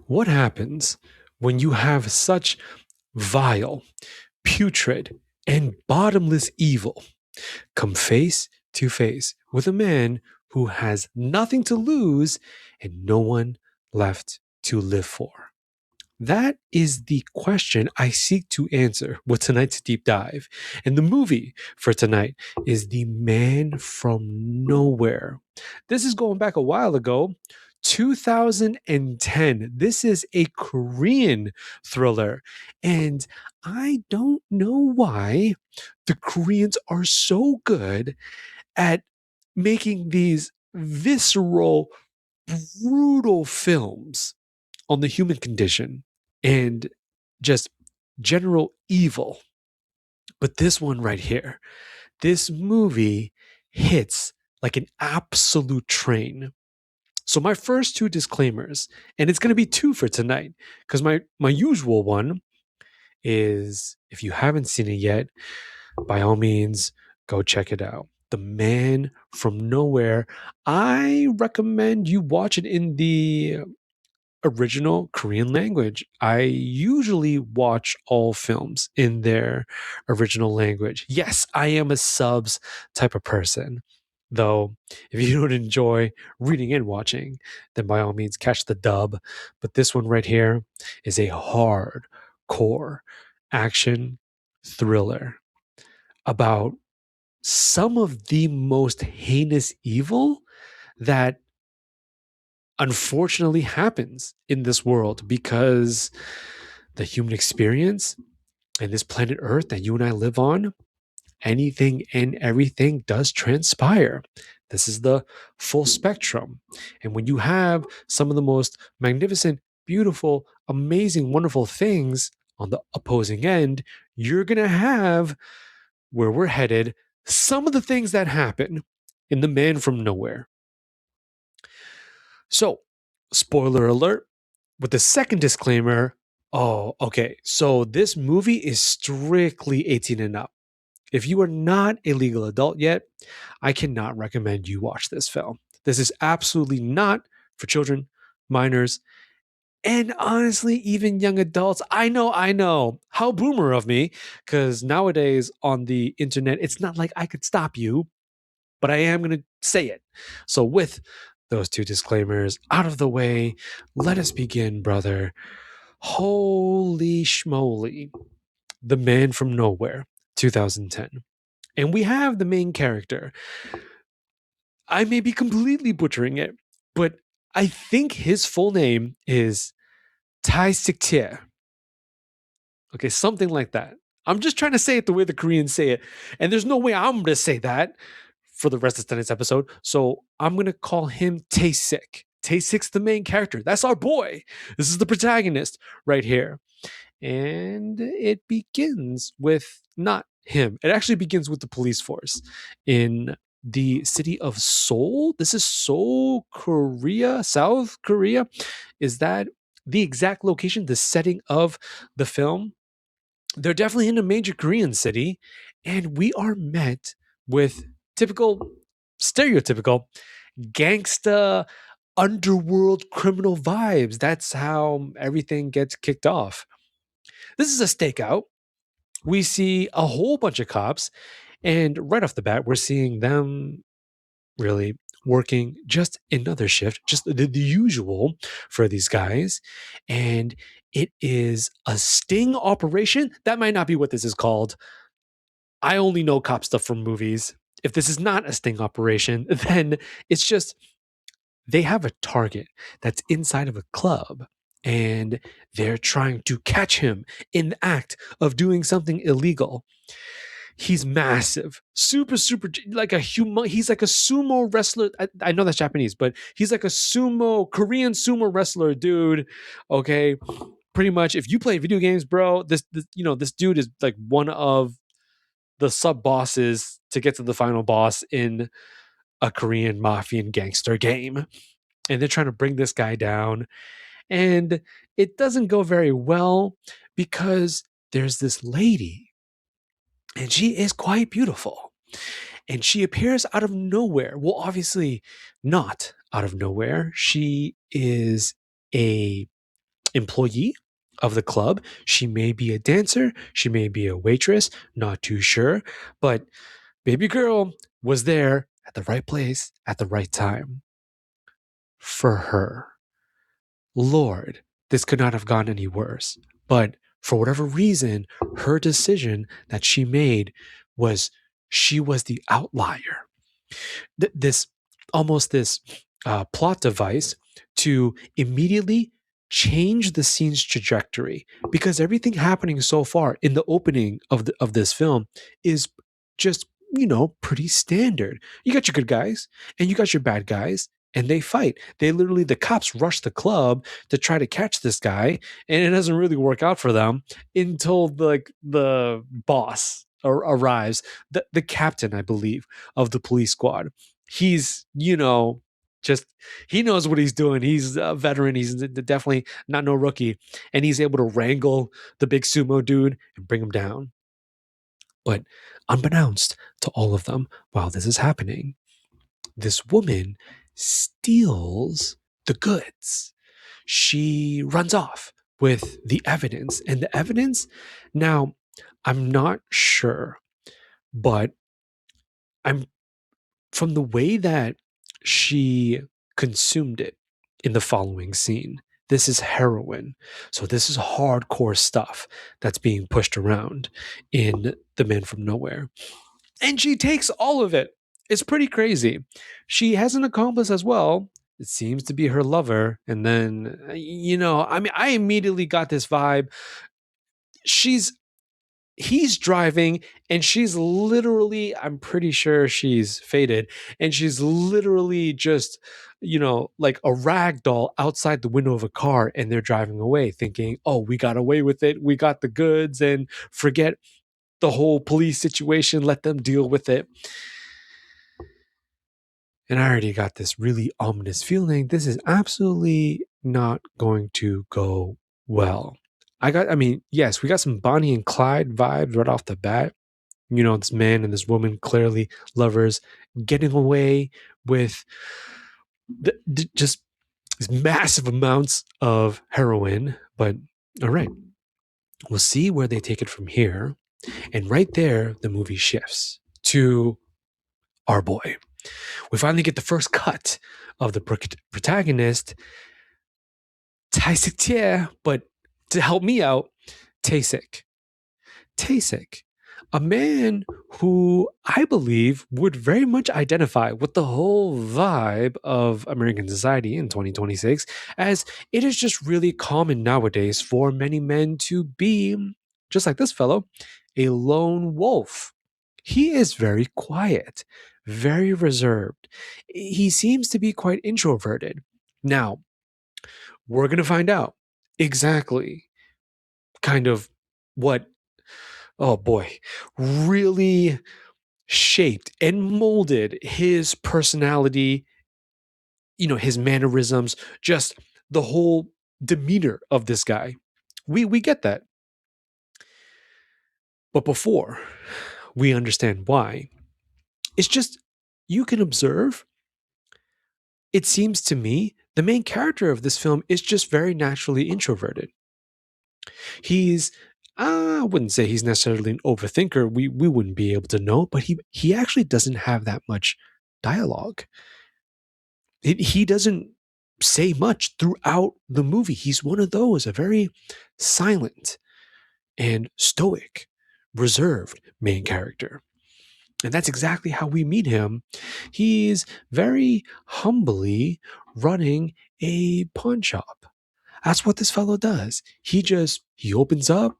What happens when you have such vile, putrid, and bottomless evil come face to face with a man who has nothing to lose and no one left to live for? That is the question I seek to answer with tonight's deep dive. And the movie for tonight is The Man from Nowhere. This is going back a while ago, 2010. This is a Korean thriller. And I don't know why the Koreans are so good at making these visceral, brutal films on the human condition and just general evil. But this one right here, this movie hits like an absolute train. So my first two disclaimers, and it's going to be two for tonight, because my usual one is if you haven't seen it yet, by all means, go check it out. The Man from Nowhere. I recommend you watch it in the original Korean language. I usually watch all films in their original language. Yes, I am a subs type of person. Though, if you don't enjoy reading and watching, then by all means catch the dub. But this one right here is a hardcore action thriller about some of the most heinous evil that unfortunately happens in this world because the human experience and this planet Earth that you and I live on, anything and everything does transpire. This is the full spectrum. And when you have some of the most magnificent, beautiful, amazing, wonderful things on the opposing end, you're going to have where we're headed some of the things that happen in The Man from Nowhere. So, spoiler alert, with the second disclaimer, oh, okay. So this movie is strictly 18 and up. If you are not a legal adult yet, I cannot recommend you watch this film. This is absolutely not for children, minors, and honestly, even young adults. I know. How boomer of me, because nowadays on the internet, it's not like I could stop you, but I am going to say it. So, with those two disclaimers out of the way, let us begin, brother. Holy schmoly. The Man from Nowhere, 2010. And we have the main character. I may be completely butchering it, but I think his full name is Tai Sik Tia. Okay, something like that. I'm just trying to say it the way the Koreans say it. And there's no way I'm going to say that for the rest of tonight's episode. So I'm going to call him Tae-sik. Tae-sik's the main character. That's our boy. This is the protagonist right here. And it begins with not him. It actually begins with the police force in the city of Seoul. This is Seoul, Korea, South Korea. Is that the exact location, the setting of the film? They're definitely in a major Korean city, and we are met with typical, stereotypical gangsta underworld criminal vibes. That's how everything gets kicked off. This is a stakeout. We see a whole bunch of cops, and right off the bat, we're seeing them really working just another shift, just the usual for these guys. And it is a sting operation. That might not be what this is called. I only know cop stuff from movies. If this is not a sting operation, then it's just they have a target that's inside of a club and they're trying to catch him in the act of doing something illegal. He's massive, super, like a human. He's like a sumo wrestler. I know that's Japanese, but he's like a Korean sumo wrestler, dude. Okay, pretty much. If you play video games, bro, this dude is like one of the sub bosses to get to the final boss in a Korean mafia and gangster game. And they're trying to bring this guy down. And it doesn't go very well because there's this lady, and she is quite beautiful. And she appears out of nowhere. Well, obviously, not out of nowhere. She is a employee of the club. She may be a dancer, she may be a waitress, not too sure, but baby girl was there at the right place at the right time for her. Lord, this could not have gone any worse. But for whatever reason, her decision that she made was she was the outlier. This almost this plot device to immediately change the scene's trajectory, because everything happening so far in the opening of this film is just, pretty standard. You got your good guys and you got your bad guys, and they fight. They literally, the cops rush the club to try to catch this guy, and it doesn't really work out for them until the boss arrives, the captain, I believe, of the police squad. He's, just he knows what he's doing. He's a veteran. He's definitely not no rookie, and he's able to wrangle the big sumo dude and bring him down. But unbeknownst to all of them, while this is happening, this woman steals the goods. She runs off with the evidence. And the evidence, now, I'm not sure, but I'm from the way that she consumed it in the following scene. This is heroin. So this is hardcore stuff that's being pushed around in The Man from Nowhere. And she takes all of it. It's pretty crazy. She has an accomplice as well. It seems to be her lover. And then, I immediately got this vibe. He's driving, and she's literally, I'm pretty sure she's faded, and she's literally just, like a rag doll outside the window of a car, and they're driving away thinking, oh, we got away with it. We got the goods, and forget the whole police situation. Let them deal with it. And I already got this really ominous feeling. This is absolutely not going to go well. Yes, we got some Bonnie and Clyde vibes right off the bat. This man and this woman, clearly lovers, getting away with just these massive amounts of heroin. But all right, we'll see where they take it from here. And right there, the movie shifts to our boy. We finally get the first cut of the protagonist, Tae-sik Chie, but to help me out, Tae-sik. Tae-sik, a man who I believe would very much identify with the whole vibe of American society in 2026, as it is just really common nowadays for many men to be, just like this fellow, a lone wolf. He is very quiet, very reserved. He seems to be quite introverted. Now, we're going to find out exactly kind of what, oh boy, really shaped and molded his personality, his mannerisms, just the whole demeanor of this guy. We get that. But before we understand why, it's just, you can observe, it seems to me, the main character of this film is just very naturally introverted. He's, I wouldn't say he's necessarily an overthinker. We wouldn't be able to know, but he actually doesn't have that much dialogue. He doesn't say much throughout the movie. He's one of those, a very silent and stoic, reserved main character. And that's exactly how we meet him. He's very humbly running a pawn shop. That's what this fellow does. He opens up,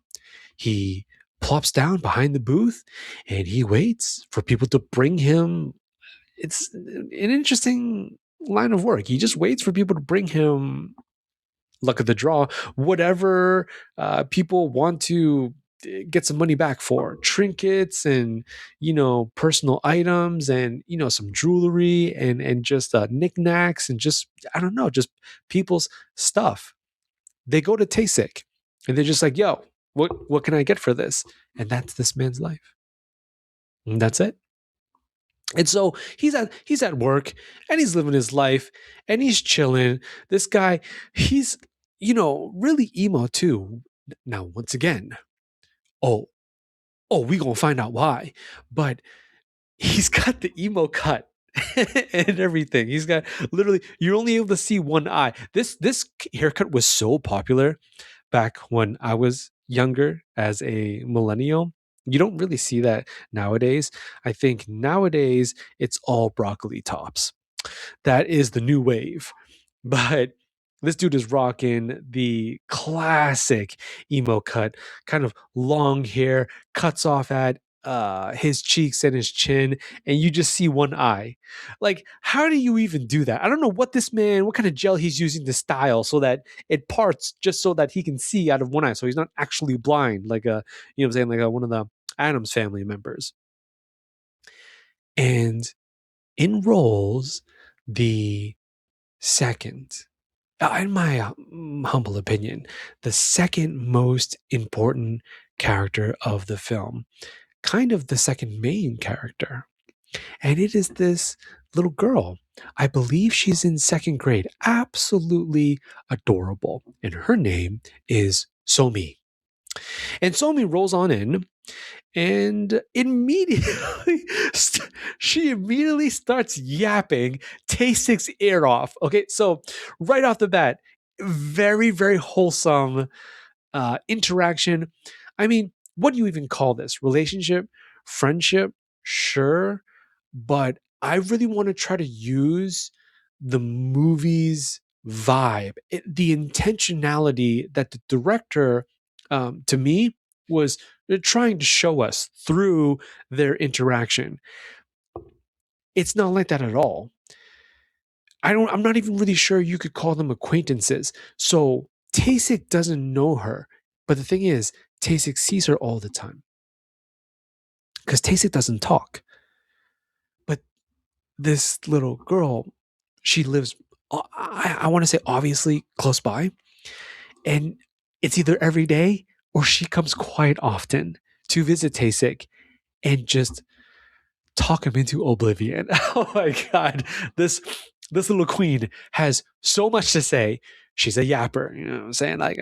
he plops down behind the booth, and he waits for people to bring him. It's an interesting line of work. He just waits for people to bring him, luck of the draw, whatever people want to get some money back for, trinkets and personal items and some jewelry and just knickknacks and just, I don't know, just people's stuff. They go to Tae-sik and they're just like, yo, what can I get for this? And that's this man's life. And that's it. And so he's at work and he's living his life and he's chilling. This guy, he's really emo too. Now, once again, oh, we gonna find out why. But he's got the emo cut and everything. He's got literally you're only able to see one eye. This haircut was so popular back when I was younger as a millennial. You don't really see that nowadays. I think nowadays it's all broccoli tops. That is the new wave. But this dude is rocking the classic emo cut, kind of long hair, cuts off at his cheeks and his chin, and you just see one eye. Like, how do you even do that? I don't know what kind of gel he's using to style so that it parts just so that he can see out of one eye, so he's not actually blind, like what I'm saying, like one of the Adams family members. And enrolls the second, in my humble opinion, the second most important character of the film, kind of the second main character. And it is this little girl. I believe she's in second grade. Absolutely adorable. And her name is Somi. And Somi rolls on in and immediately she immediately starts yapping Tasik's ear off. Okay, so right off the bat, very very wholesome interaction. I mean, what do you even call this? Relationship, friendship, sure, but I really want to try to use the movie's vibe, the intentionality that the director, to me, was trying to show us through their interaction. It's not like that at all. I'm not even really sure you could call them acquaintances. So Tasik doesn't know her. But the thing is, Tasik sees her all the time. Because Tasik doesn't talk. But this little girl, she lives, I want to say obviously close by. And it's either every day or she comes quite often to visit Tasik and just talk him into oblivion. Oh my god, this little queen has so much to say. She's a yapper, you know what I'm saying? Like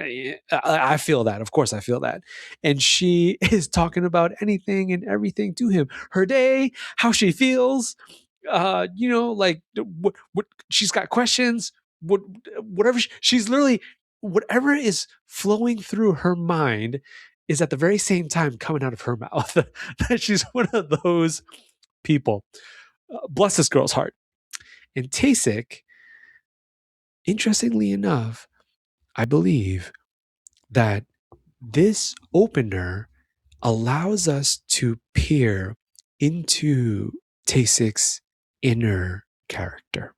I feel that, of course I feel that. And she is talking about anything and everything to him. Her day, how she feels, like what she's got questions, whatever she's literally whatever is flowing through her mind is at the very same time coming out of her mouth. That she's one of those people. Bless this girl's heart. And Tasik, interestingly enough, I believe that this opener allows us to peer into Tasik's inner character.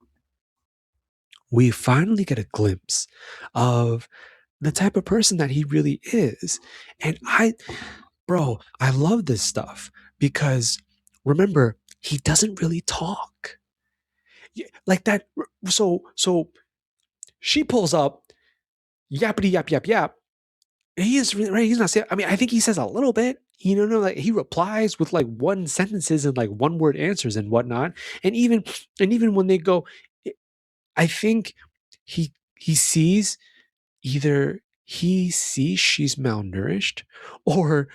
We finally get a glimpse of the type of person that he really is. And I love this stuff because remember, he doesn't really talk. Like that. So she pulls up, yappity yap yap yap. He is right. He's not saying. I mean, I think he says a little bit. Like he replies with like one sentences and like one word answers and whatnot. And even when they go, I think he sees either he sees she's malnourished or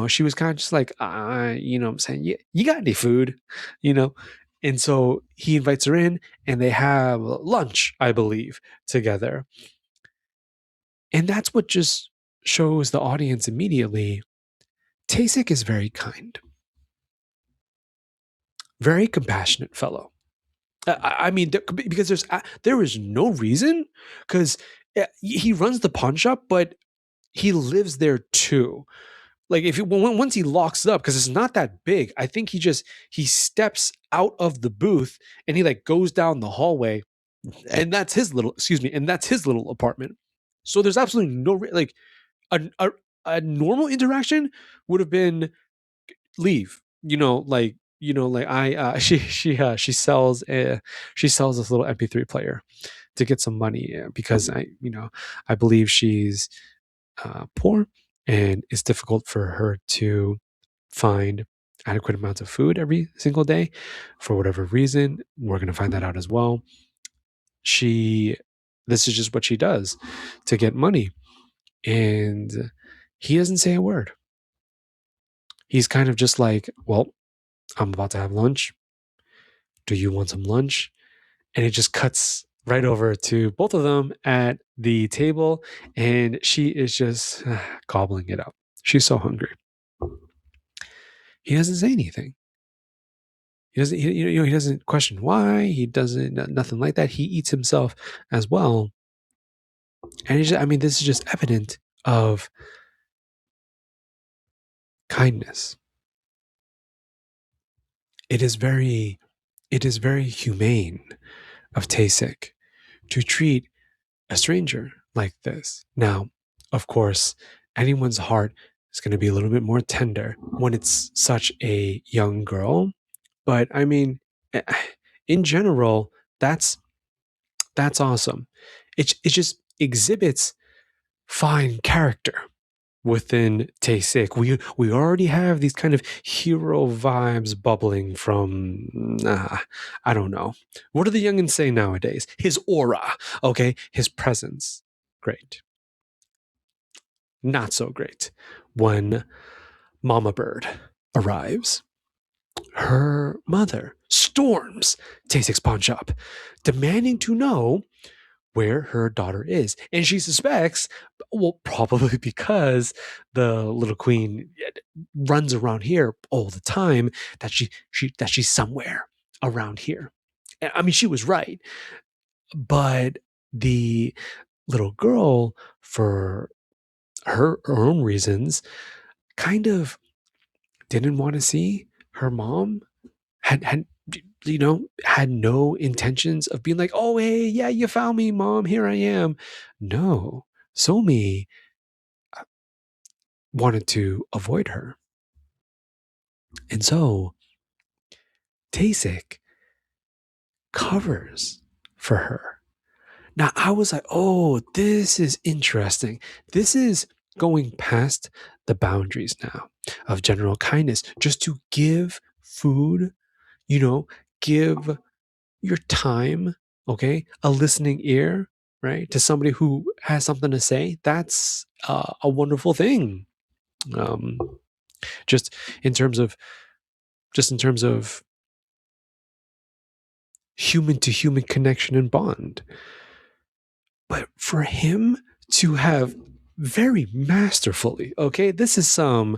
she was kind of just like, I'm saying, you got any food, you know? And so he invites her in and they have lunch, I believe, together. And that's what just shows the audience immediately. Tasik is very kind, very compassionate fellow. I mean, because there is no reason, because he runs the pawn shop, but he lives there too. Like once he locks it up, because it's not that big, I think he steps out of the booth and he like goes down the hallway, and that's his little apartment. So there's absolutely no like a normal interaction would have been leave. She sells this little MP3 player to get some money because I believe she's poor, and it's difficult for her to find adequate amounts of food every single day for whatever reason. We're going to find that out as well. She This is just what she does to get money. And he doesn't say a word. He's kind of just like, well, I'm about to have lunch. Do you want some lunch? And it just cuts right over to both of them at the table. And she is just gobbling it up. She's so hungry. He doesn't say anything. He doesn't, he doesn't question why. He doesn't, nothing like that. He eats himself as well. And this is just evident of kindness. It is very humane of Tae-sik to treat a stranger like this. Now, of course, anyone's heart is going to be a little bit more tender when it's such a young girl. But in general, that's awesome. It just exhibits fine character within Tae-sik. We already have these kind of hero vibes bubbling from I don't know. What do the youngins say nowadays? His aura, okay? His presence. Great. Not so great when Mama Bird arrives. Her mother storms Tae-sik's pawn shop, demanding to know where her daughter is. And she suspects, well, probably because the little queen runs around here all the time, that she's somewhere around here. I mean, she was right. But the little girl, for her own reasons, kind of didn't want to see her mom, had had no intentions of being like, oh, hey, yeah, you found me, mom, here I am. No, Somi wanted to avoid her. And so Tae-sik covers for her. Now, I was like, oh, this is interesting. This is going past the boundaries now of general kindness, just to give food, give your time, okay, a listening ear, right, to somebody who has something to say. That's a wonderful thing. Um, just in terms of human to human connection and bond. But for him to have very masterfully, okay, this is some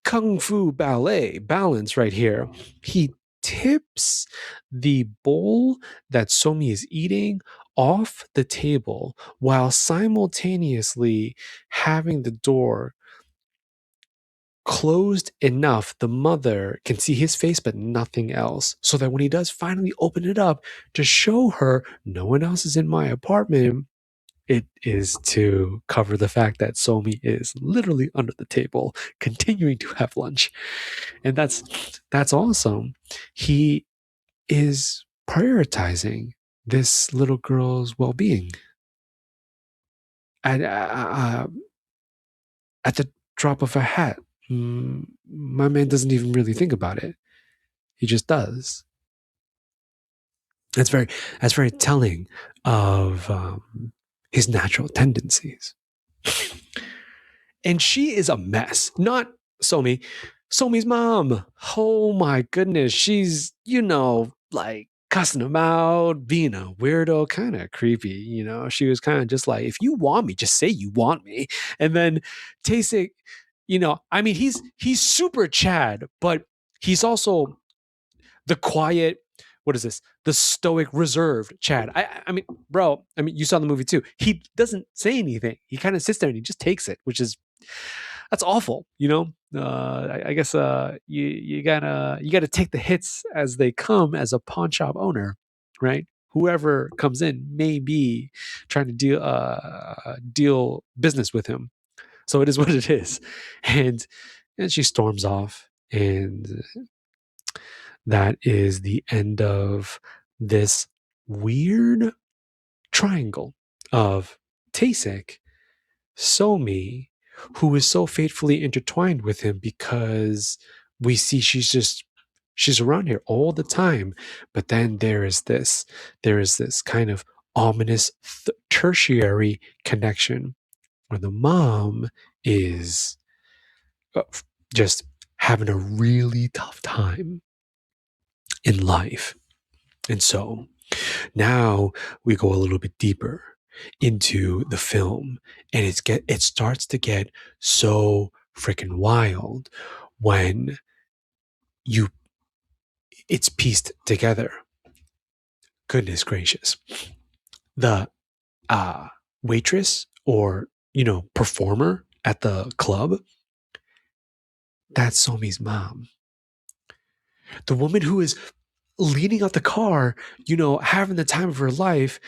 kung fu ballet balance right here. He tips the bowl that Somi is eating off the table while simultaneously having the door closed enough the mother can see his face but nothing else, so that when he does finally open it up to show her no one else is in my apartment, it is to cover the fact that Somi is literally under the table continuing to have lunch. And that's awesome. He is prioritizing this little girl's well-being at the drop of a hat. My man doesn't even really think about it. He just does. That's very telling of his natural tendencies. And she is a mess. Not Somi. Somi's mom. Oh my goodness. She's, like cussing him out, being a weirdo, kind of creepy. She was kind of just like, if you want me, just say you want me. And then Tae-sik, he's super Chad, but he's also the quiet, what is this? The stoic, reserved Chad. Bro, you saw the movie too. He doesn't say anything. He kind of sits there and he just takes it, that's awful. I guess you gotta take the hits as they come as a pawn shop owner, right? Whoever comes in may be trying to deal business with him. So it is what it is. And she storms off, and that is the end of this weird triangle of Tae-sik, Somi, who is so fatefully intertwined with him because we see she's around here all the time. But then there is this kind of ominous tertiary connection where the mom is just having a really tough time in life. And so now we go a little bit deeper into the film, and it starts to get so freaking wild when it's pieced together. Goodness gracious. The waitress or, performer at the club, that's Somi's mom. The woman who is leading out the car, having the time of her life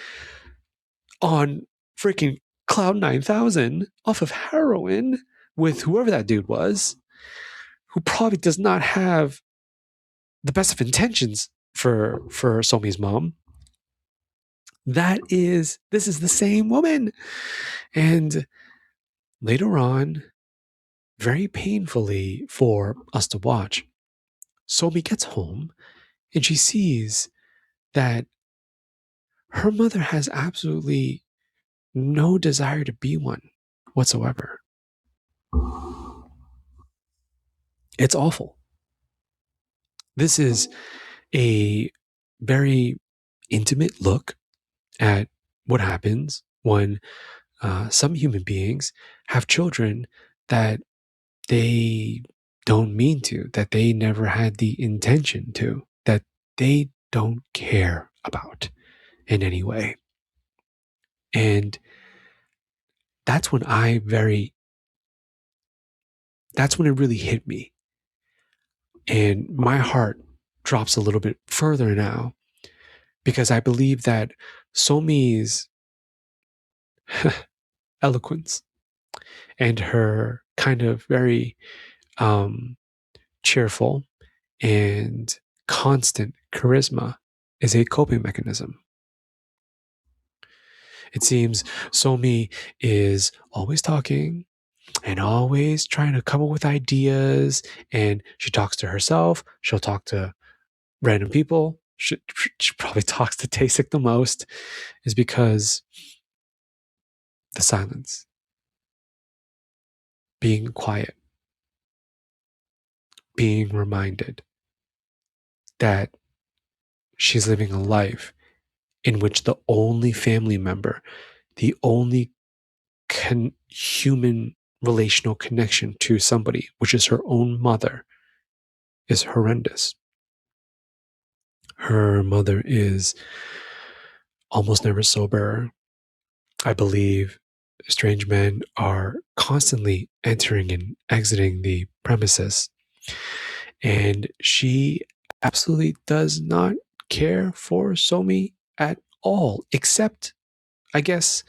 on freaking Cloud 9000 off of heroin with whoever that dude was, who probably does not have the best of intentions for Somi's mom. This is the same woman. And later on, very painfully for us to watch, Somi gets home and she sees that her mother has absolutely no desire to be one whatsoever. It's awful. This is a very intimate look at what happens when some human beings have children that they don't mean to, that they never had the intention to, that they don't care about in any way. And that's when that's when it really hit me. And my heart drops a little bit further now, because I believe that Somi's eloquence and her kind of very cheerful and constant charisma is a coping mechanism. It seems Somi is always talking and always trying to come up with ideas, and she talks to herself. She'll talk to random people. She probably talks to Taesik the most, is because the silence, being quiet, being reminded that she's living a life in which the only family member, the only human relational connection to somebody, which is her own mother, is horrendous. Her mother is almost never sober. I believe strange men are constantly entering and exiting the premises. And she absolutely does not care for Somi at all, except, I guess,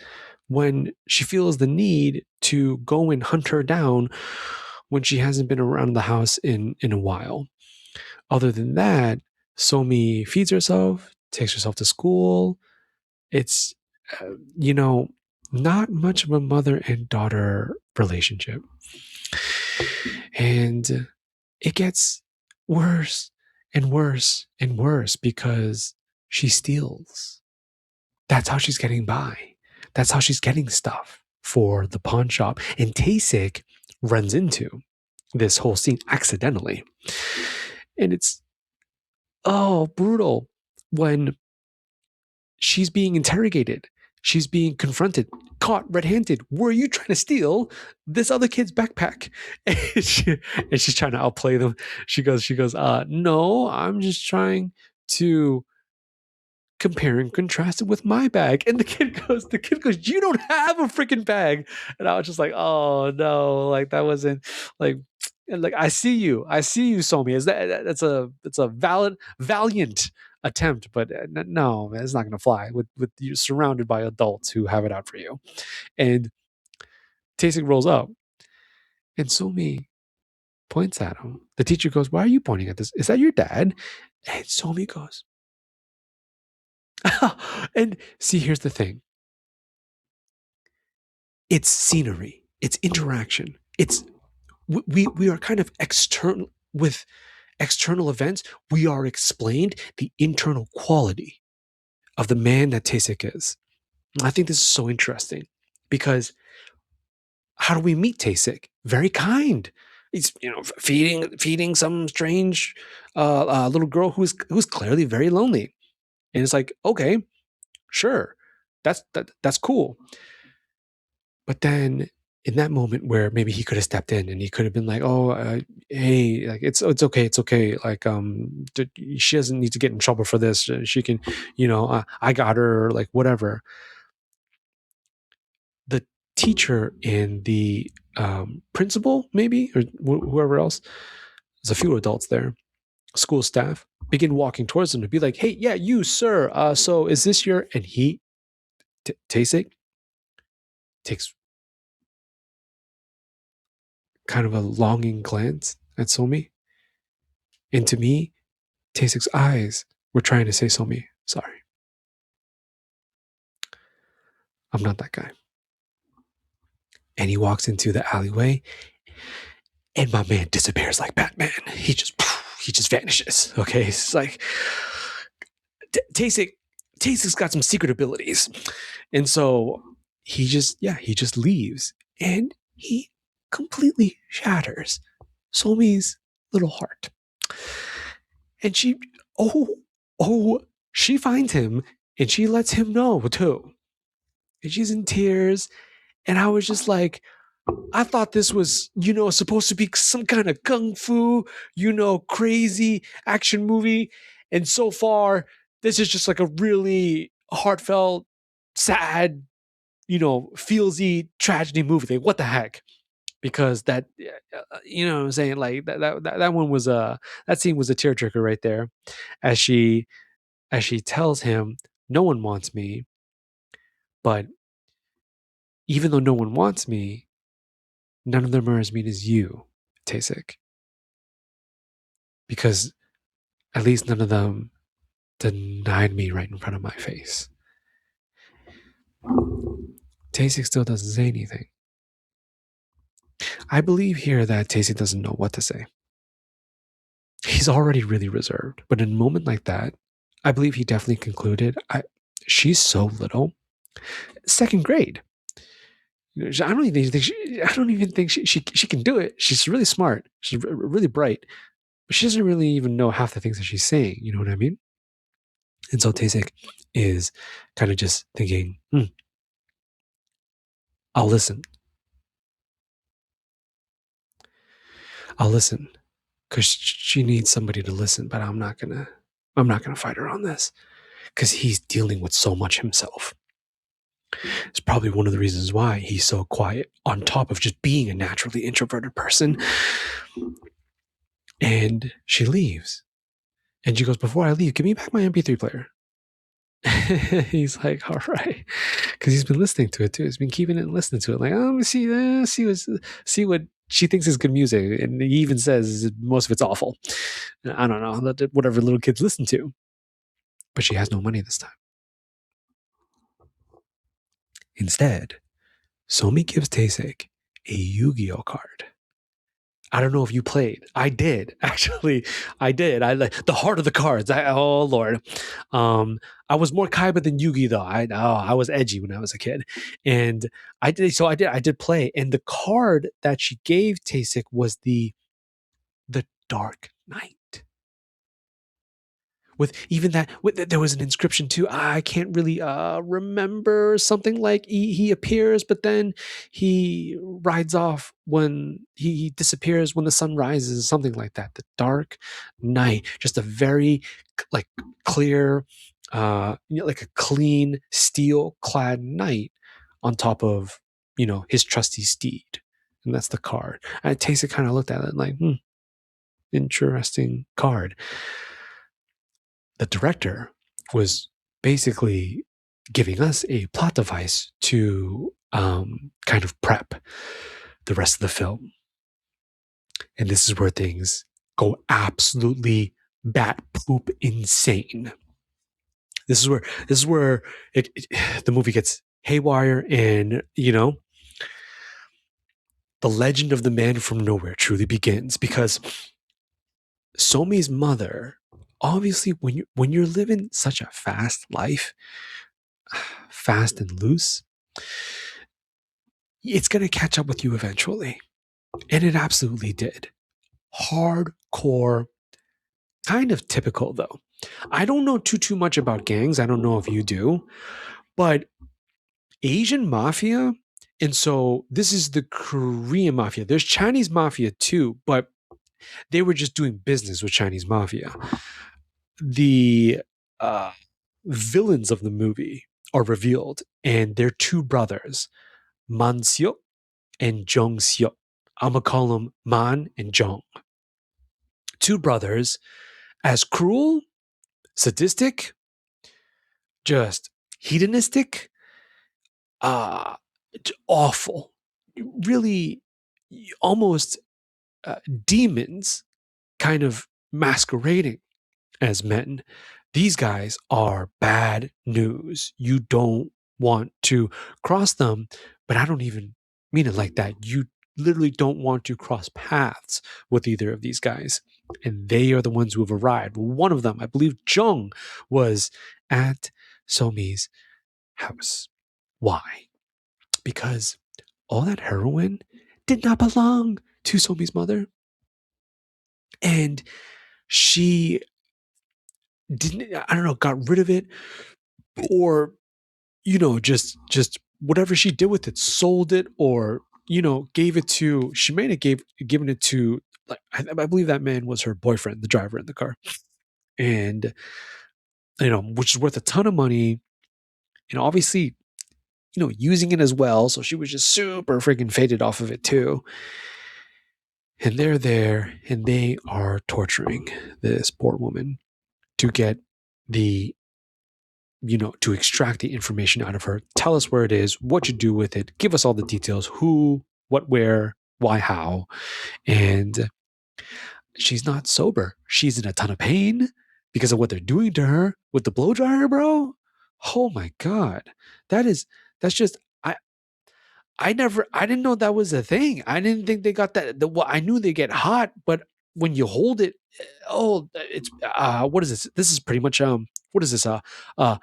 when she feels the need to go and hunt her down when she hasn't been around the house in a while. Other than that, Somi feeds herself, takes herself to school. It's, not much of a mother and daughter relationship. And it gets worse and worse and worse because she steals. That's how she's getting by. That's how she's getting stuff for the pawn shop. And Taesik runs into this whole scene accidentally. And it's, brutal when she's being interrogated. She's being confronted, caught red-handed. Were you trying to steal this other kid's backpack? And she's trying to outplay them. She goes, no, I'm just trying to compare and contrast it with my bag. And the kid goes, you don't have a freaking bag. And I was just like, oh no, like that wasn't like I see you, Somi. It's a valiant attempt, but no, man, it's not going to fly with you surrounded by adults who have it out for you. And Taesik rolls up, and Somi points at him. The teacher goes, why are you pointing at this? Is that your dad? And Somi goes, and see, here's the thing. It's scenery. It's interaction. It's we are kind of external with external events. We are explained the internal quality of the man that Taesik is. I think this is so interesting because how do we meet Tasik? Very kind. He's feeding some strange little girl who's clearly very lonely, and it's like, okay, sure, that's cool. But then in that moment where maybe he could have stepped in and he could have been like, oh, hey, like it's okay, like she doesn't need to get in trouble for this. She can, I got her, like whatever. The teacher and the principal, maybe, or whoever else, there's a few adults there, school staff, begin walking towards him to be like, hey, yeah, you, sir. So is this your? And he, Tasik, takes kind of a longing glance at Somi. And to me, Tasik's eyes were trying to say, Somi, sorry. I'm not that guy. And he walks into the alleyway, and my man disappears like Batman. He just vanishes. Okay, it's like Tasik's got some secret abilities, and so he just leaves, and he completely shatters Somi's little heart. And she she finds him and she lets him know too. And she's in tears. And I was just like, I thought this was, supposed to be some kind of kung fu, crazy action movie. And so far, this is just like a really heartfelt, sad, feelsy tragedy movie. Like, what the heck? Because that, what I'm saying, like that one was that scene was a tearjerker right there, as she tells him, no one wants me, but even though no one wants me, none of them are as mean as you, Tasik. Because at least none of them denied me right in front of my face. Tasik still doesn't say anything. I believe here that Tasik doesn't know what to say. He's already really reserved, but in a moment like that, I believe he definitely concluded, she's so little. Second grade. I don't even think she can do it. She's really smart. She's really bright, but she doesn't really even know half the things that she's saying. You know what I mean? And so Tasik is kind of just thinking, I'll listen. I'll listen because she needs somebody to listen, but I'm not gonna fight her on this because he's dealing with so much himself. It's probably one of the reasons why he's so quiet, on top of just being a naturally introverted person. And she leaves. And she goes, before I leave, give me back my MP3 player. He's like, all right. Because he's been listening to it too. He's been keeping it and listening to it. Like, let me see what she thinks is good music. And he even says most of it's awful. I don't know, whatever little kids listen to. But she has no money this time. Instead, Somi gives Tasik a Yu-Gi-Oh card. I don't know if you played. I did, actually. I did. I like the heart of the cards. Oh Lord. I was more Kaiba than Yugi though. I was edgy when I was a kid. And I did play. And the card that she gave Tasik was the Dark Knight. With even that, there was an inscription too. I can't really remember, something like he appears, but then he rides off when he disappears when the sun rises, something like that. The Dark Knight, just a very like clear, like a clean steel clad knight on top of his trusty steed, and that's the card. And Taysa kind of looked at it like, interesting card. The director was basically giving us a plot device to kind of prep the rest of the film. And this is where things go absolutely bat poop insane. This is where the movie gets haywire, and the legend of the man from nowhere truly begins, because Somi's mother, obviously, when you're living such a fast life, fast and loose, it's going to catch up with you eventually. And it absolutely did. Hardcore, kind of typical though. I don't know too much about gangs. I don't know if you do, but Asian mafia, and so this is the Korean mafia. There's Chinese mafia too, but they were just doing business with Chinese mafia. The uh, villains of the movie are revealed, and they're two brothers, Man Seok and Jong Seok. I'm gonna call them Man and Jong. Two brothers, as cruel, sadistic, just hedonistic, uh, awful, really almost demons kind of masquerading as men. These guys are bad news. You don't want to cross them, but I don't even mean it like that. You literally don't want to cross paths with either of these guys. And they are the ones who have arrived. One of them, I believe Jung, was at Somi's house. Why? Because all that heroin did not belong to Somi's mother. And she didn't, I don't know, got rid of it, or, just whatever she did with it, sold it, or, gave it to, she may have given it to, like, I believe that man was her boyfriend, the driver in the car. And, which is worth a ton of money. And obviously, using it as well. So she was just super freaking faded off of it too. And they're there and they are torturing this poor woman to get the, to extract the information out of her. Tell us where it is, what you do with it, give us all the details, who, what, where, why, how. And she's not sober. She's in a ton of pain because of what they're doing to her with the blow dryer, bro. Oh my God. That's just, I didn't know that was a thing. I didn't think they got that. I knew they get hot, but when you hold it, it's what is this? This is pretty much what is this? What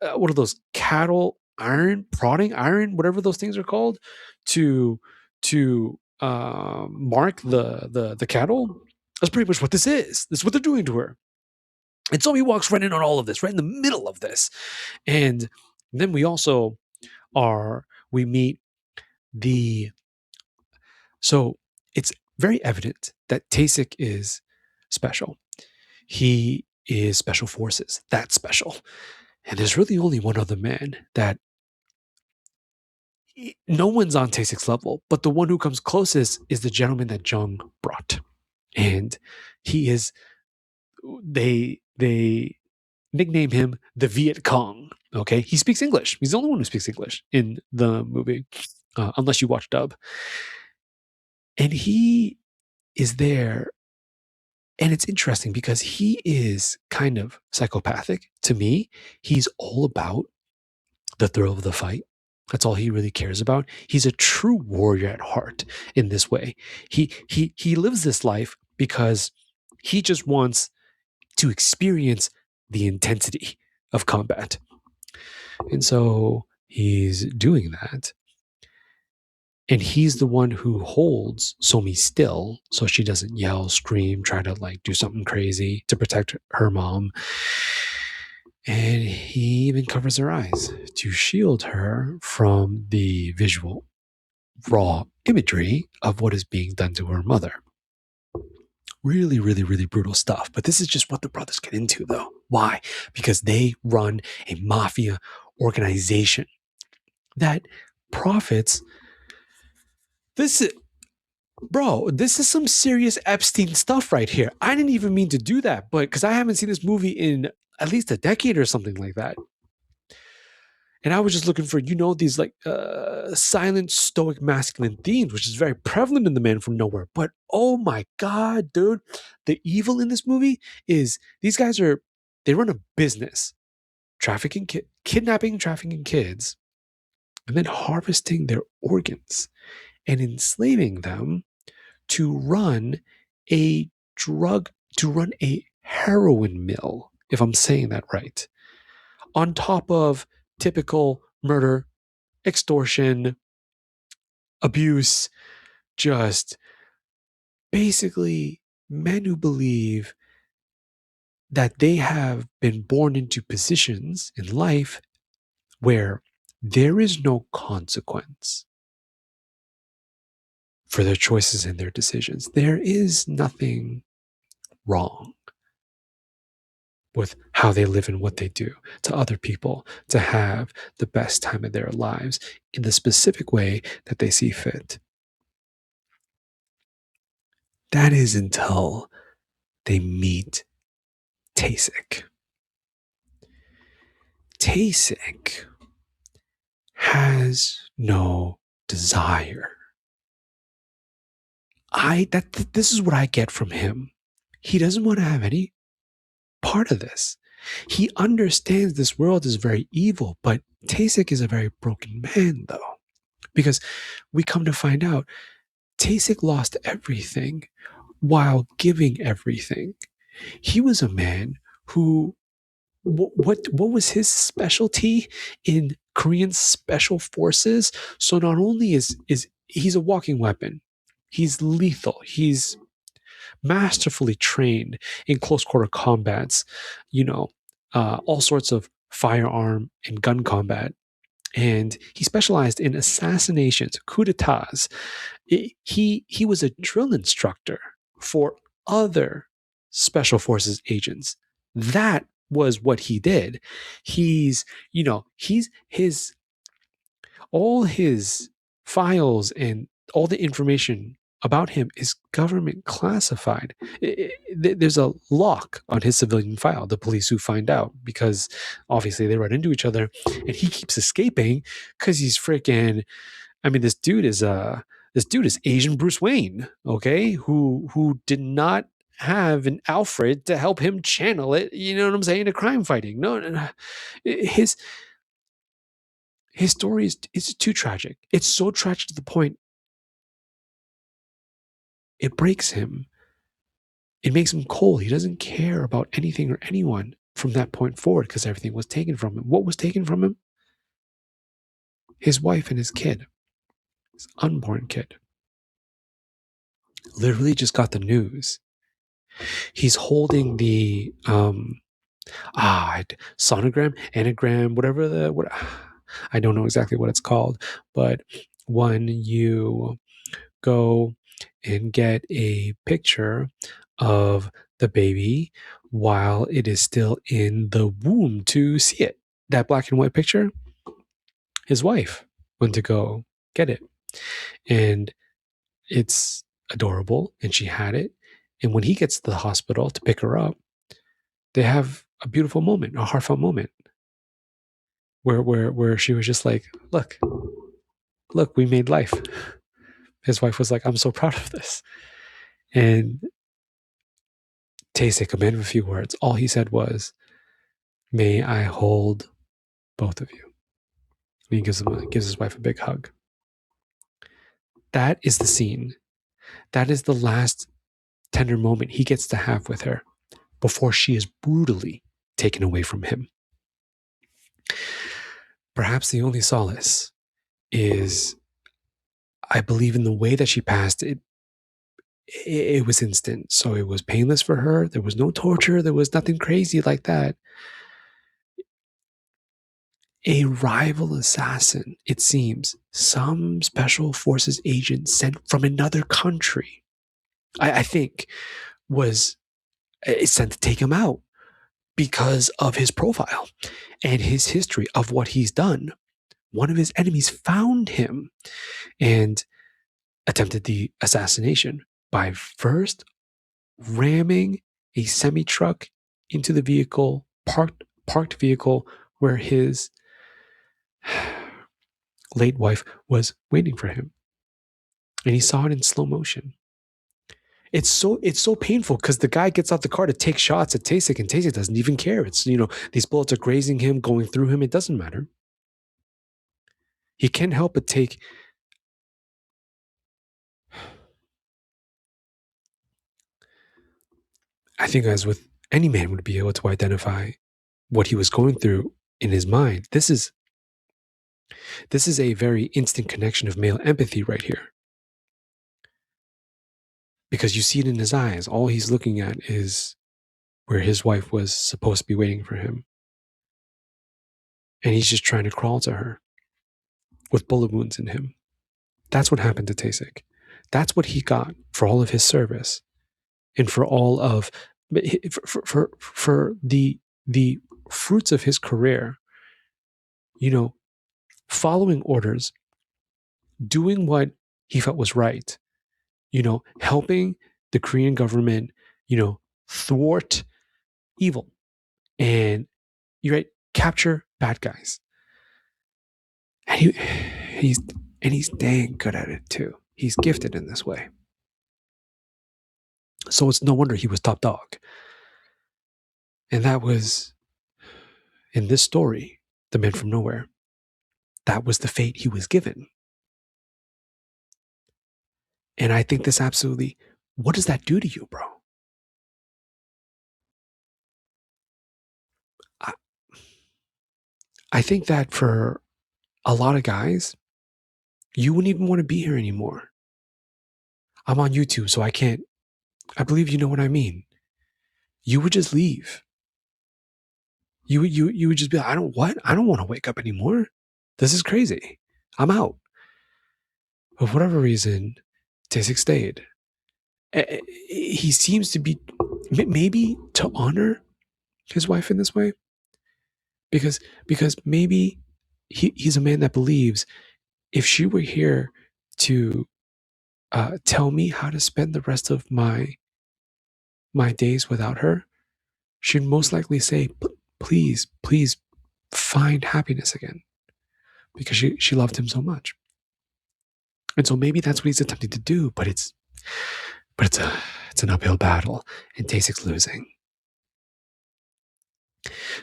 are those cattle iron, prodding iron, whatever those things are called, to mark the cattle. That's pretty much what this is. This is what they're doing to her. And so he walks right in on all of this, right in the middle of this, and then we meet so it's very evident that Tasik is special. He is special forces. That's special. And there's really only one other man that no one's on Tasik's level, but the one who comes closest is the gentleman that Jung brought. And they nickname him the Viet Cong. Okay. He speaks English. He's the only one who speaks English in the movie, unless you watch dub. And he is there. And it's interesting because he is kind of psychopathic to me. He's all about the thrill of the fight. That's all he really cares about. He's a true warrior at heart in this way. He lives this life because he just wants to experience the intensity of combat. And so he's doing that. And he's the one who holds Somi still so she doesn't yell, scream, try to do something crazy to protect her mom. And he even covers her eyes to shield her from the visual, raw imagery of what is being done to her mother. Really, really, really brutal stuff. But this is just what the brothers get into, though. Why? Because they run a mafia organization that profits. This is some serious Epstein stuff right here. I didn't even mean to do that, but because I haven't seen this movie in at least a decade or something like that. And I was just looking for, these silent, stoic, masculine themes, which is very prevalent in The Man from Nowhere. But oh my God, dude, the evil in this movie is these guys they run a business, kidnapping, trafficking kids, and then harvesting their organs and enslaving them to run a heroin mill, if I'm saying that right, on top of typical murder, extortion, abuse, just basically men who believe that they have been born into positions in life where there is no consequence for their choices and their decisions. There is nothing wrong with how they live and what they do to other people to have the best time of their lives in the specific way that they see fit. That is until they meet Tasik. Tasik has no desire. This is what I get from him. He doesn't want to have any part of this. He understands this world is very evil, but Tasik is a very broken man, though, because we come to find out Tasik lost everything while giving everything. He was a man who, what was his specialty in Korean special forces? So not only is he's a walking weapon, he's lethal, he's masterfully trained in close quarter combats, all sorts of firearm and gun combat. And he specialized in assassinations, coups d'etats. He was a drill instructor for other special forces agents. That was what he did. He's all his files and all the information about him is government classified. There's a lock on his civilian file, the police who find out, because obviously they run into each other and he keeps escaping because he's freaking, this dude is Asian Bruce Wayne, okay, who did not have an Alfred to help him channel it, you know what I'm saying, to crime fighting. No. His story is too tragic. It's so tragic to the point it breaks him. It makes him cold. He doesn't care about anything or anyone from that point forward because everything was taken from him. What was taken from him? His wife and his kid, his unborn kid. Literally just got the news. He's holding the sonogram, anagram, whatever I don't know exactly what it's called, but when you go and get a picture of the baby while it is still in the womb to see it, that black and white picture, his wife went to go get it. And it's adorable, and she had it. And when he gets to the hospital to pick her up, they have a beautiful moment, a heartfelt moment, where she was just like, look, we made life. His wife was like, I'm so proud of this. And Tasik, a man of a few words, all he said was, may I hold both of you. And he gives his wife a big hug. That is the scene. That is the last tender moment he gets to have with her before she is brutally taken away from him. Perhaps the only solace is, I believe, in the way that she passed it. It was instant, so it was painless for her. There was no torture. There was nothing crazy like that. A rival assassin, it seems, some special forces agent sent from another country, I think, was sent to take him out because of his profile and his history of what he's done. One of his enemies found him and attempted the assassination by first ramming a semi-truck into the vehicle, parked vehicle, where his late wife was waiting for him. And he saw it in slow motion. It's so painful because the guy gets out the car to take shots at Tasik, and Tasik doesn't even care. It's, these bullets are grazing him, going through him. It doesn't matter. He can't help but take. I think, as with any man would be able to identify what he was going through in his mind, this is This is a very instant connection of male empathy right here. Because you see it in his eyes. All he's looking at is where his wife was supposed to be waiting for him. And he's just trying to crawl to her with bullet wounds in him. That's what happened to Tasik. That's what he got for all of his service and for all of for the fruits of his career. You know, following orders, doing what he felt was right. You know, helping the Korean government, you know, thwart evil and capture bad guys. And he's dang good at it too. He's gifted in this way. So it's no wonder he was top dog. And that was, in this story, The Man from Nowhere, that was the fate he was given. And I think this absolutely, what does that do to you, bro? I think that for a lot of guys, you wouldn't even want to be here anymore. I'm on YouTube, so I believe you know what I mean. You would just leave. You would just be like, I don't want to wake up anymore. This is crazy. I'm out. But for whatever reason, Tasik stayed. He seems to be maybe to honor his wife in this way, because maybe he's a man that believes if she were here to tell me how to spend the rest of my days without her, she'd most likely say, please find happiness again, because she loved him so much. And so maybe that's what he's attempting to do, but it's an uphill battle, and Tasik's losing.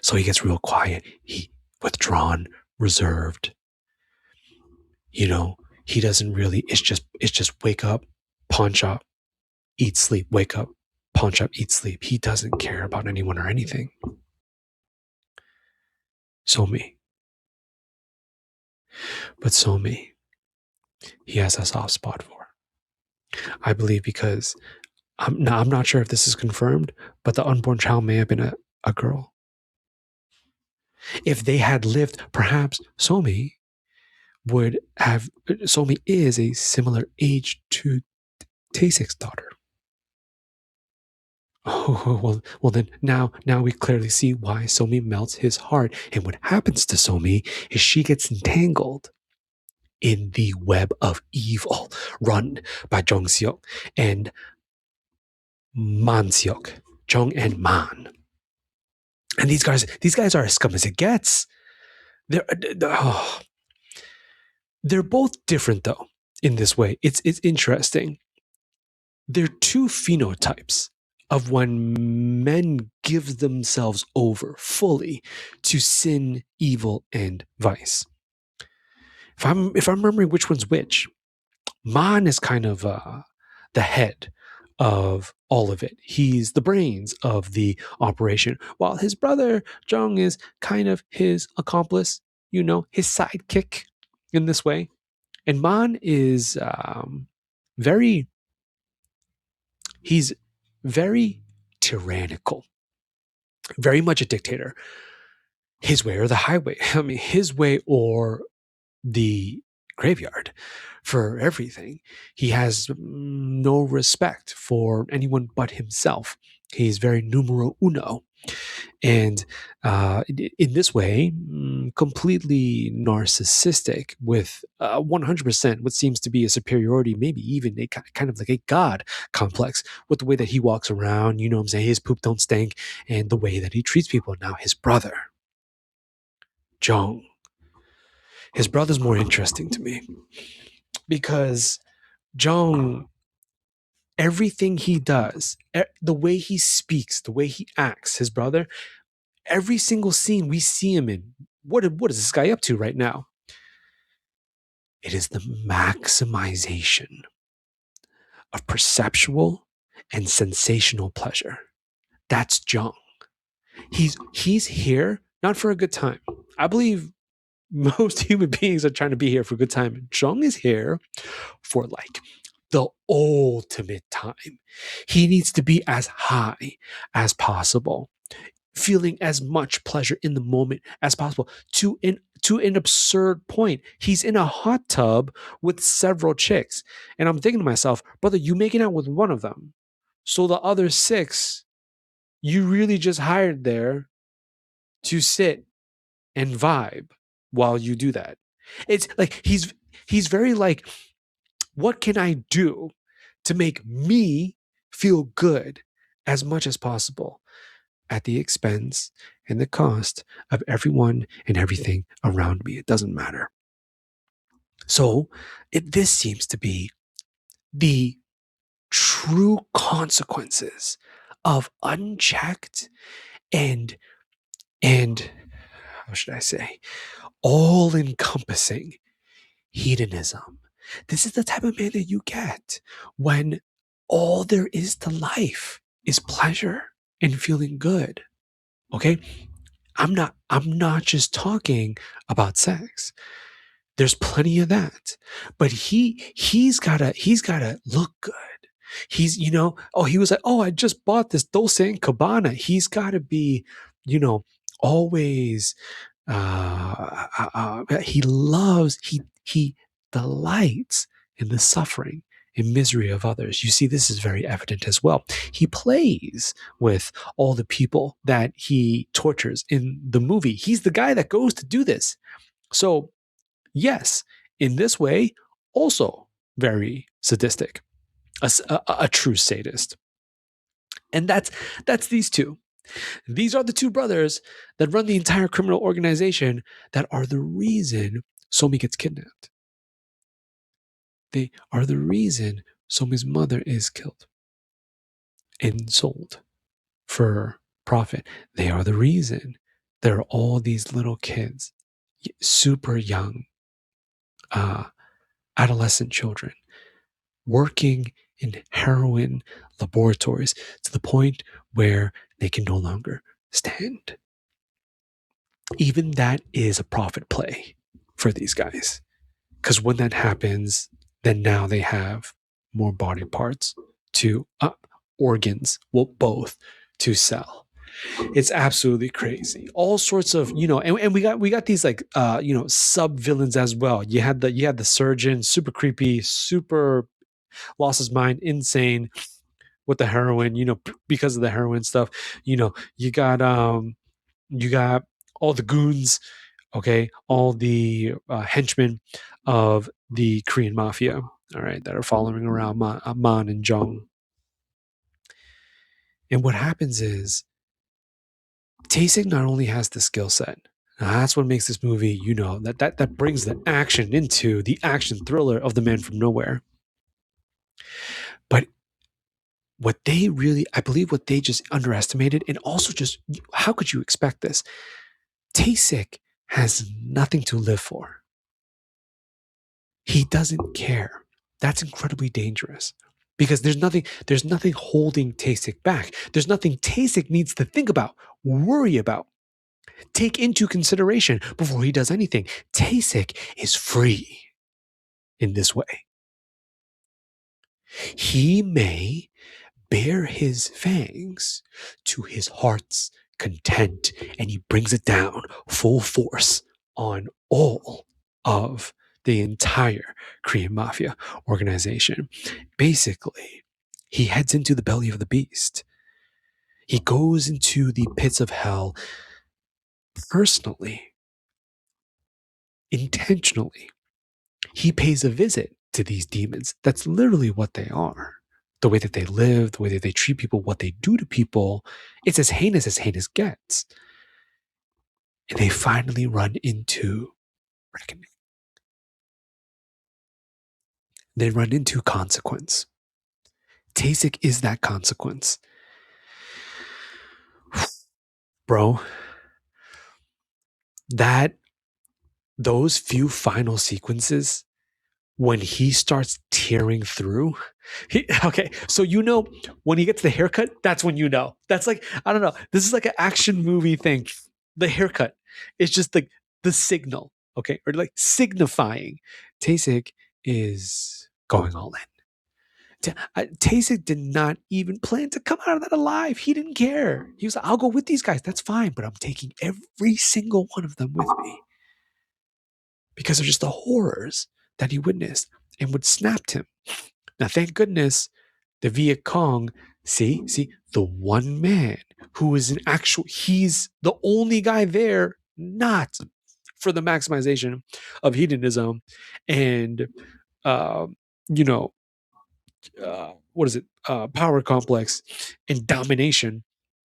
So he gets real quiet. He withdrawn, reserved. You know, he doesn't really. It's just wake up, pawn shop, eat, sleep. Wake up, pawn shop, eat, sleep. He doesn't care about anyone or anything. Somi. But Somi, he has a soft spot for. I believe because I'm not sure if this is confirmed, but the unborn child may have been a girl. If they had lived, perhaps Somi is a similar age to Tasik's daughter. Oh, well then now we clearly see why Somi melts his heart. And what happens to Somi is she gets entangled in the web of evil run by Jong Seok and Man Seok. Jong and Man. And these guys are as scum as it gets. They're both different though in this way. It's interesting. They're two phenotypes of when men give themselves over fully to sin, evil, and vice. If I'm remembering which one's which, Man is kind of the head of all of it. He's the brains of the operation, while his brother Jong is kind of his accomplice, his sidekick in this way. And Man is he's very tyrannical, very much a dictator. His way or the highway. I mean, his way or the graveyard for everything. He has no respect for anyone but himself. He's very numero uno. And in this way, completely narcissistic with 100% what seems to be a superiority, maybe even a kind of like a god complex with the way that he walks around, you know what I'm saying? His poop don't stink, and the way that he treats people. Now, his brother, Jong. His brother's more interesting to me because Jong, everything he does, the way he speaks, the way he acts, his brother, every single scene we see him in, what is this guy up to right now? It is the maximization of perceptual and sensational pleasure. That's Jong. He's here not for a good time. I believe Most human beings are trying to be here for a good time. Jung is here for like the ultimate time. He needs to be as high as possible, feeling as much pleasure in the moment as possible to an absurd point. He's in a hot tub with several chicks. And I'm thinking to myself, brother, you making out with one of them. So the other six, you really just hired there to sit and vibe while you do that. It's like he's very like, what can I do to make me feel good as much as possible at the expense and the cost of everyone and everything around me? It doesn't matter. So this seems to be the true consequences of unchecked and how should I say, all encompassing hedonism. This is the type of man that you get when all there is to life is pleasure and feeling good. Okay? I'm not just talking about sex. There's plenty of that. But he's gotta look good. He's, he was like, oh, I just bought this Dolce and Gabbana. He's gotta be, always he delights in the suffering and misery of others. You see, this is very evident as well. He plays with all the people that he tortures in the movie. He's the guy that goes to do this. So, yes, in this way, also very sadistic, a true sadist. And that's these two. These are the two brothers that run the entire criminal organization that are the reason Somi gets kidnapped. They are the reason Somi's mother is killed and sold for profit. They are the reason there are all these little kids, super young, adolescent children, working in heroin laboratories to the point where they can no longer stand. Even that is a profit play for these guys. Because when that happens, then now they have more body parts to organs, well, both to sell. It's absolutely crazy. All sorts of, and we got these like sub villains as well. You had the surgeon, super creepy, super lost his mind, insane with the heroin, because of the heroin stuff. You got all the goons, okay, all the henchmen of the Korean mafia, all right, that are following around Man and Jung. And what happens is Tae-sik not only has the skill set, that's what makes this movie, that brings the action into the action thriller of The Man from Nowhere. But I believe what they just underestimated, and also just, how could you expect this? Tae-sik has nothing to live for. He doesn't care. That's incredibly dangerous because there's nothing holding Tae-sik back. There's nothing Tae-sik needs to think about, worry about, take into consideration before he does anything. Tae-sik is free in this way. He may bare his fangs to his heart's content, and he brings it down full force on all of the entire Korean mafia organization. Basically, he heads into the belly of the beast. He goes into the pits of hell personally, intentionally. He pays a visit to these demons. That's literally what they are. The way that they live, the way that they treat people, what they do to people, it's as heinous gets. And they finally run into reckoning. They run into consequence. Tae-sik is that consequence. Bro, those few final sequences when he starts tearing through. Okay, so when he gets the haircut, that's when That's like, I don't know. This is like an action movie thing. The haircut is just the signal okay, or like signifying Taysik is going all in. Taysik did not even plan to come out of that alive. He didn't care. He was like, I'll go with these guys. That's fine, but I'm taking every single one of them with me because of just the horrors that he witnessed and what snapped him. Now, thank goodness, the Viet Cong, see, the one man who is an actual, he's the only guy there, not for the maximization of hedonism and, uh, you know, what is it? Power complex and domination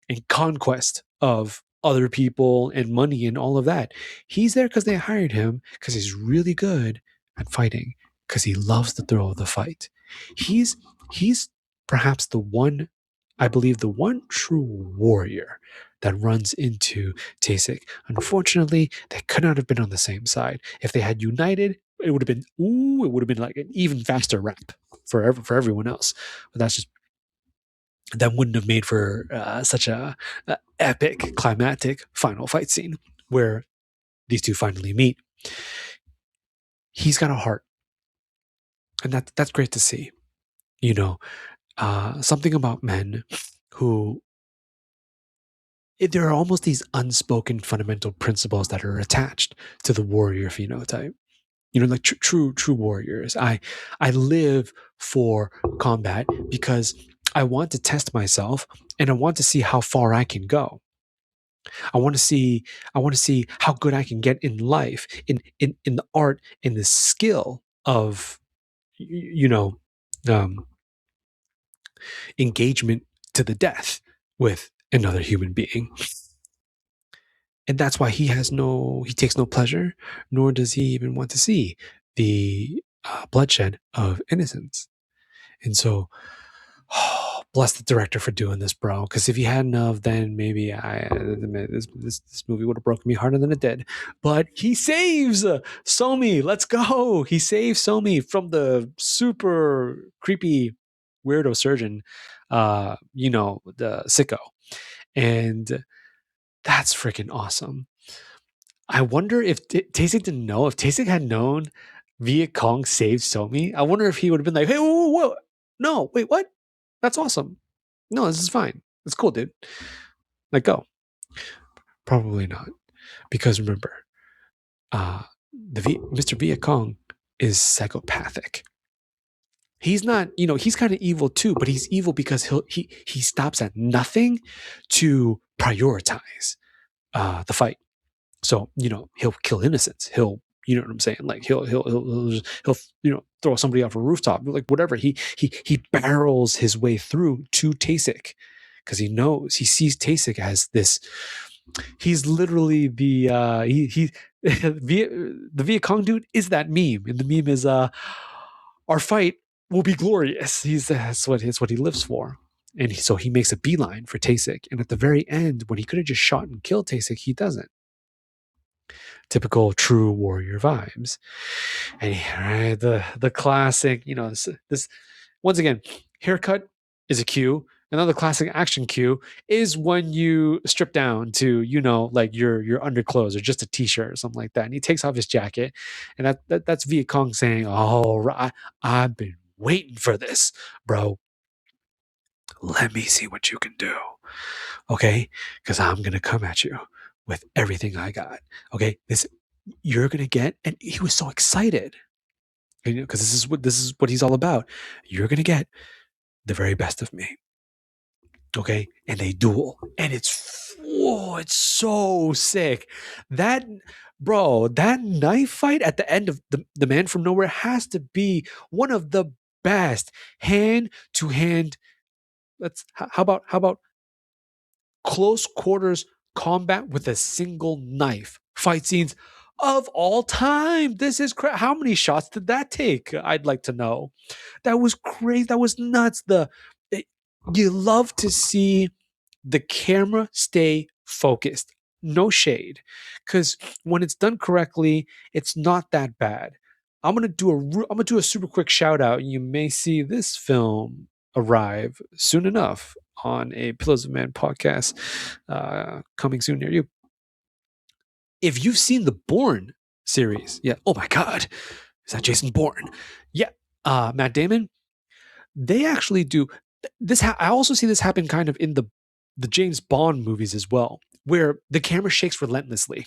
and conquest of other people and money and all of that. He's there because they hired him because he's really good at fighting because he loves the thrill of the fight. He's he's perhaps the one, I believe, the one true warrior that runs into Tasik. Unfortunately, they could not have been on the same side. If they had united, it would have been it would have been like an even faster rap for everyone else. But that's just that wouldn't have made for such a epic climactic final fight scene where these two finally meet. He's got a heart, and that's great to see. You know, something about men who there are almost these unspoken fundamental principles that are attached to the warrior phenotype. You know, like true warriors. I live for combat because I want to test myself and I want to see how far I can go. I want to see how good I can get in life, in the art, in the skill of you know um, engagement to the death with another human being. And that's why he takes no pleasure, nor does he even want to see the bloodshed of innocents. And so, bless the director for doing this, bro. Because if he hadn't of, then maybe this movie would have broken me harder than it did. But he saves Somi. Let's go. He saves Somi from the super creepy weirdo surgeon, the sicko, and that's freaking awesome. I wonder if Tasik didn't know. If Tasik had known Viet Cong saved Somi, I wonder if he would have been like, "Hey, whoa, no, wait, what? That's awesome. No, this is fine. It's cool, dude. Like, go." Probably not, because remember, Mr. Viet Cong is psychopathic. He's not, he's kind of evil too, but he's evil because he stops at nothing to prioritize the fight. So, he'll kill innocents. You know what I'm saying? Like he'll throw somebody off a rooftop, like whatever. He barrels his way through to Tasik because he sees Tasik as this. He's literally the Viet Cong dude is that meme, and the meme is our fight will be glorious. That's what he lives for. And so he makes a beeline for Tasik. And at the very end, when he could have just shot and killed Tasik, he doesn't. Typical true warrior vibes. And right, the classic, this once again, haircut is a cue. Another classic action cue is when you strip down to, like your underclothes or just a t-shirt or something like that. And he takes off his jacket, and that's Viet Cong saying, "Oh, I've been waiting for this, bro. Let me see what you can do, okay? Because I'm gonna come at you with everything I got, okay? This you're gonna get." And he was so excited, because this is what he's all about. You're gonna get the very best of me, okay? And they duel, and it's so sick. That that knife fight at the end of the Man from Nowhere has to be one of the best hand to hand. How about close quarters combat with a single knife fight scenes of all time? This is how many shots did that take? I'd like to know. That was crazy. That was nuts. You love to see the camera stay focused. No shade, because when it's done correctly, it's not that bad. I'm gonna do a super quick shout out. You may see this film arrive soon enough on a Pillows of Man podcast coming soon near you. If you've seen the Bourne series. Yeah. Oh my God. Is that Jason Bourne? Yeah. Matt Damon. They actually do this. I also see this happen kind of in the James Bond movies as well, where the camera shakes relentlessly.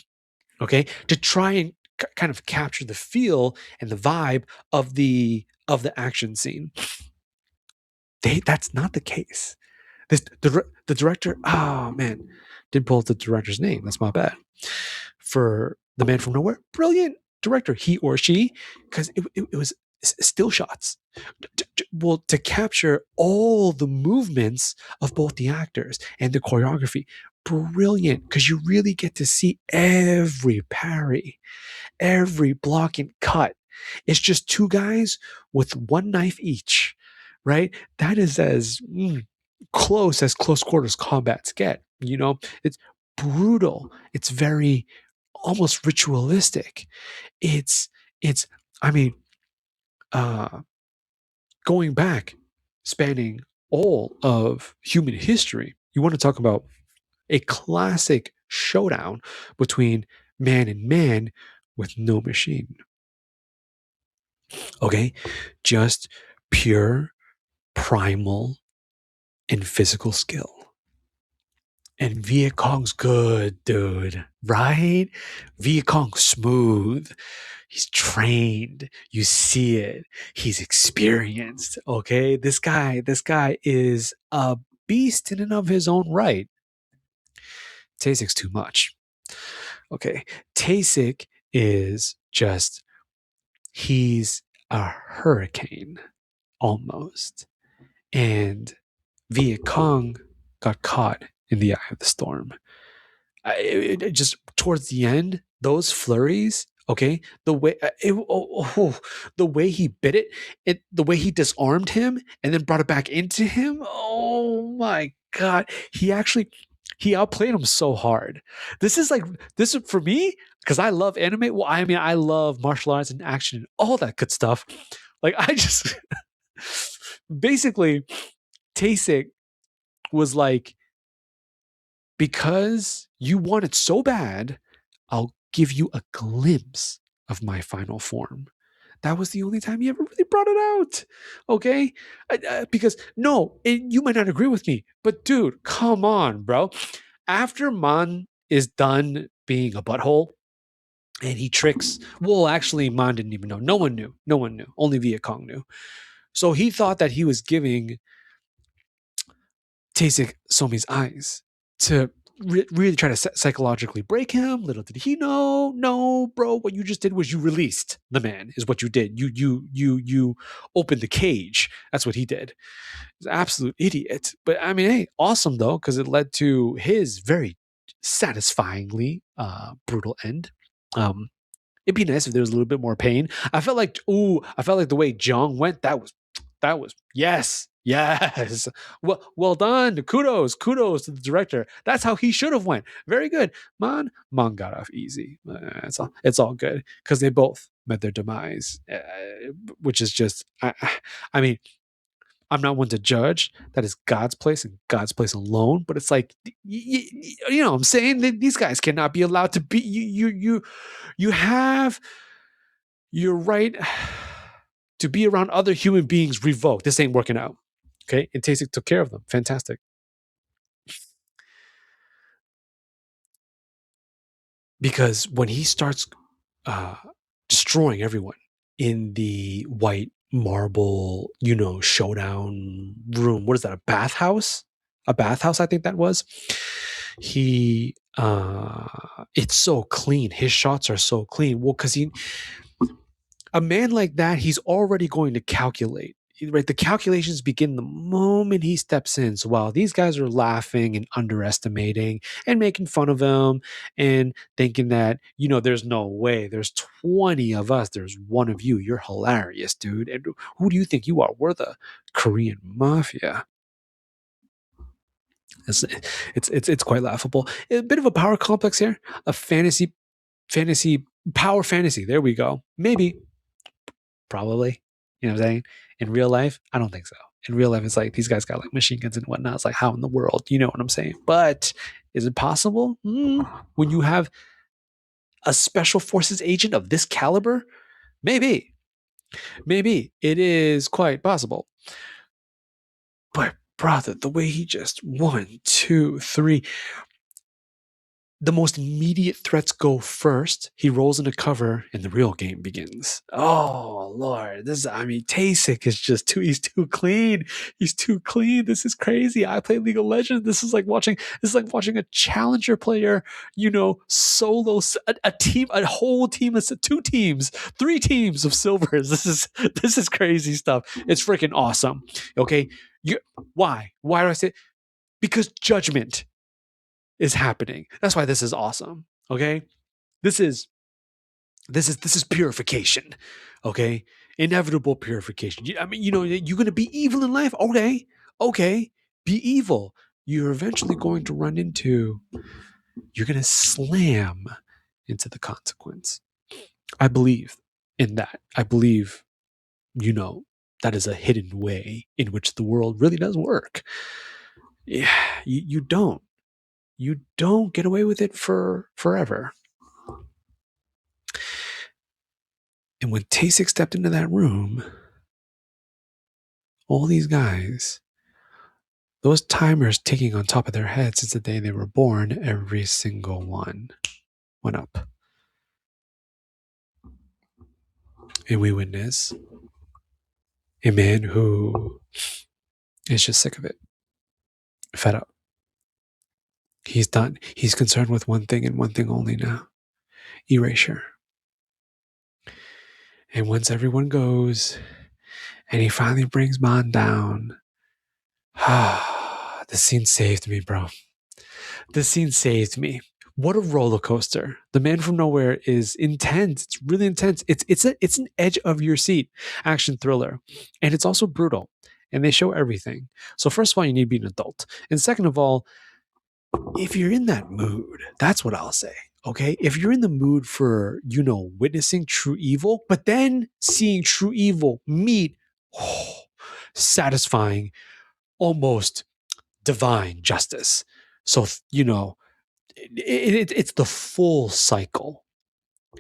Okay, to try and kind of capture the feel and the vibe of the action scene. That's not the case. The director. Oh man, didn't pull up the director's name. That's my bad. For The Man from Nowhere, brilliant director, he or she, because it was still shots. Well, to capture all the movements of both the actors and the choreography, brilliant, because you really get to see every parry, every block and cut. It's just two guys with one knife each, right? That is as close as close quarters combats get. It's brutal. It's very almost ritualistic. It's it's I mean, uh going back, spanning all of human history. You want to talk about a classic showdown between man and man with no machine. Okay? Just pure primal and physical skill. And Viet Cong's good, dude. Right? Viet Cong smooth. He's trained. You see it. He's experienced. Okay. This guy is a beast in and of his own right. Tasik's too much. Okay. Tasik is just, he's a hurricane almost. And Viet Cong got caught in the eye of the storm. It just towards the end, those flurries, okay, the way he bit the way he disarmed him and then brought it back into him. Oh my God, he outplayed him so hard. This is for me because I love anime. Well, I mean, I love martial arts and action and all that good stuff. Like I just basically Tasik was like, because you want it so bad, I'll give you a glimpse of my final form. That was the only time he ever really brought it out. Okay? Because, no, you might not agree with me, but dude, come on, bro. After Man is done being a butthole and he tricks, well, actually, Man didn't even know. No one knew. No one knew. Only Viet Cong knew. So he thought that he was giving Taisik Somi's eyes to really try to psychologically break him. Little did he know, no, bro, what you just did was you released the man. Is what you did. You opened the cage. That's what he did. He's an absolute idiot. But I mean, hey, awesome though, because it led to his very satisfyingly brutal end. It'd be nice if there was a little bit more pain. I felt like the way Jong went. That was yes. Well done. Kudos to the director. That's how he should have went. Very good. Man got off easy. It's all good because they both met their demise, which is just. I mean, I'm not one to judge. That is God's place and God's place alone. But it's like, you know what I'm saying? These guys cannot be allowed to be. You have your right to be around other human beings revoked. This ain't working out. Okay. And Tasik took care of them. Fantastic. Because when he starts destroying everyone in the white marble, showdown room, what is that? A bathhouse? I think that was. It's so clean. His shots are so clean. Well, because a man like that, he's already going to calculate. Right, the calculations begin the moment he steps in. So while these guys are laughing and underestimating and making fun of him and thinking that, there's no way, there's 20 of us, there's one of you, you're hilarious, dude. And who do you think you are? We're the Korean mafia. It's quite laughable. A bit of a power complex here, a fantasy, power fantasy. There we go. Maybe, probably. You know what I'm saying? In real life, I don't think so. In real life, it's like these guys got like machine guns and whatnot. It's like, how in the world? You know what I'm saying? But is it possible? When you have a special forces agent of this caliber? Maybe. Maybe. It is quite possible. But brother, the way he just 1, 2, 3, the most immediate threats go first. He rolls into cover, and the real game begins. Oh Lord, Tasic is just he's too clean. He's too clean. This is crazy. I play League of Legends. This is like watching a challenger player, solo a team, a whole team of 2 teams, 3 teams of silvers. This is crazy stuff. It's freaking awesome. Okay, why? Why do I say? Because judgment is happening. That's why this is awesome. Okay, this is purification. Okay, inevitable purification. I mean, you're gonna be evil in life. Okay, be evil. You're eventually going to run into. You're gonna slam into the consequence. I believe in that. I believe, that is a hidden way in which the world really does work. Yeah, you don't get away with it for forever. And when Tasic stepped into that room, all these guys, those timers ticking on top of their heads since the day they were born, every single one went up. And we witness a man who is just sick of it, fed up. He's done. He's concerned with one thing and one thing only now: erasure. And once everyone goes, and he finally brings Mon down, the scene saved me, bro. The scene saved me. What a roller coaster. The Man from Nowhere is intense. It's really intense. It's an edge of your seat action thriller. And it's also brutal. And they show everything. So first of all, you need to be an adult. And second of all, if you're in that mood, that's what I'll say. Okay? If you're in the mood for, witnessing true evil, but then seeing true evil meet satisfying, almost divine justice. So, it's the full cycle.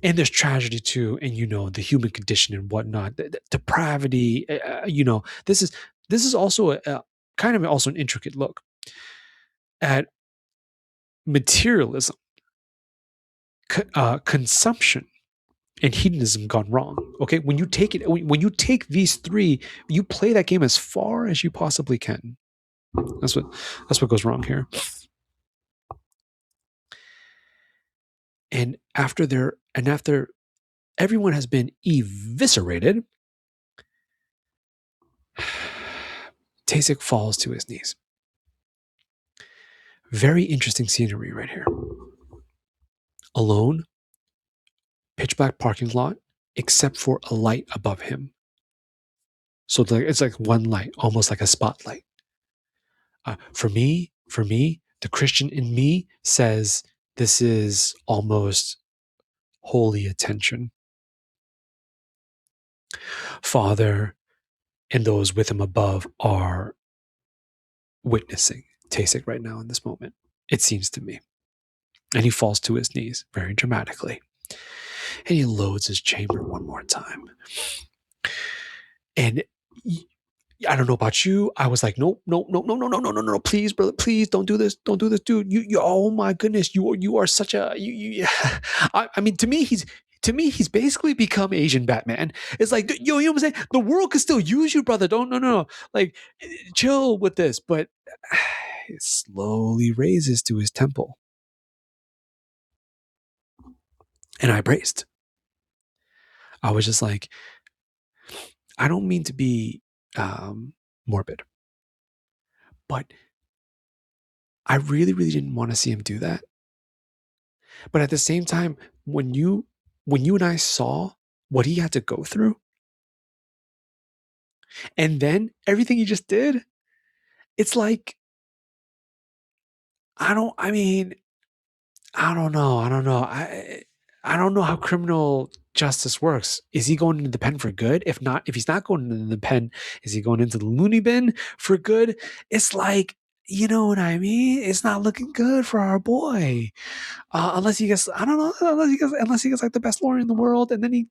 And there's tragedy too, and the human condition and whatnot, the depravity. This is also a kind of also an intricate look at materialism, consumption, and hedonism gone wrong. Okay, when you take these 3, you play that game as far as you possibly can. That's what goes wrong here. And after everyone has been eviscerated, Tasic falls to his knees. Very interesting scenery right here. Alone, pitch black parking lot, except for a light above him. So it's like one light, almost like a spotlight. For me, the Christian in me says this is almost holy attention. Father and those with him above are witnessing Tasic right now in this moment, it seems to me. And he falls to his knees very dramatically. And he loads his chamber one more time. And I don't know about you. I was like, no, please, brother, please don't do this, dude. You oh my goodness, you are such a I mean, to me, he's basically become Asian Batman. It's like, you know what I'm saying? The world could still use you, brother. No. Like, chill with this. But it slowly raises to his temple. And I braced. I was just like, I don't mean to be morbid, but I really, really didn't want to see him do that. But at the same time, when you and I saw what he had to go through, and then everything he just did, it's like, I don't know. I don't know how criminal justice works. Is he going into the pen for good? If he's not going into the pen, is he going into the loony bin for good? It's like, you know what I mean? It's not looking good for our boy. Unless he gets, I don't know, unless he gets like the best lawyer in the world, and then he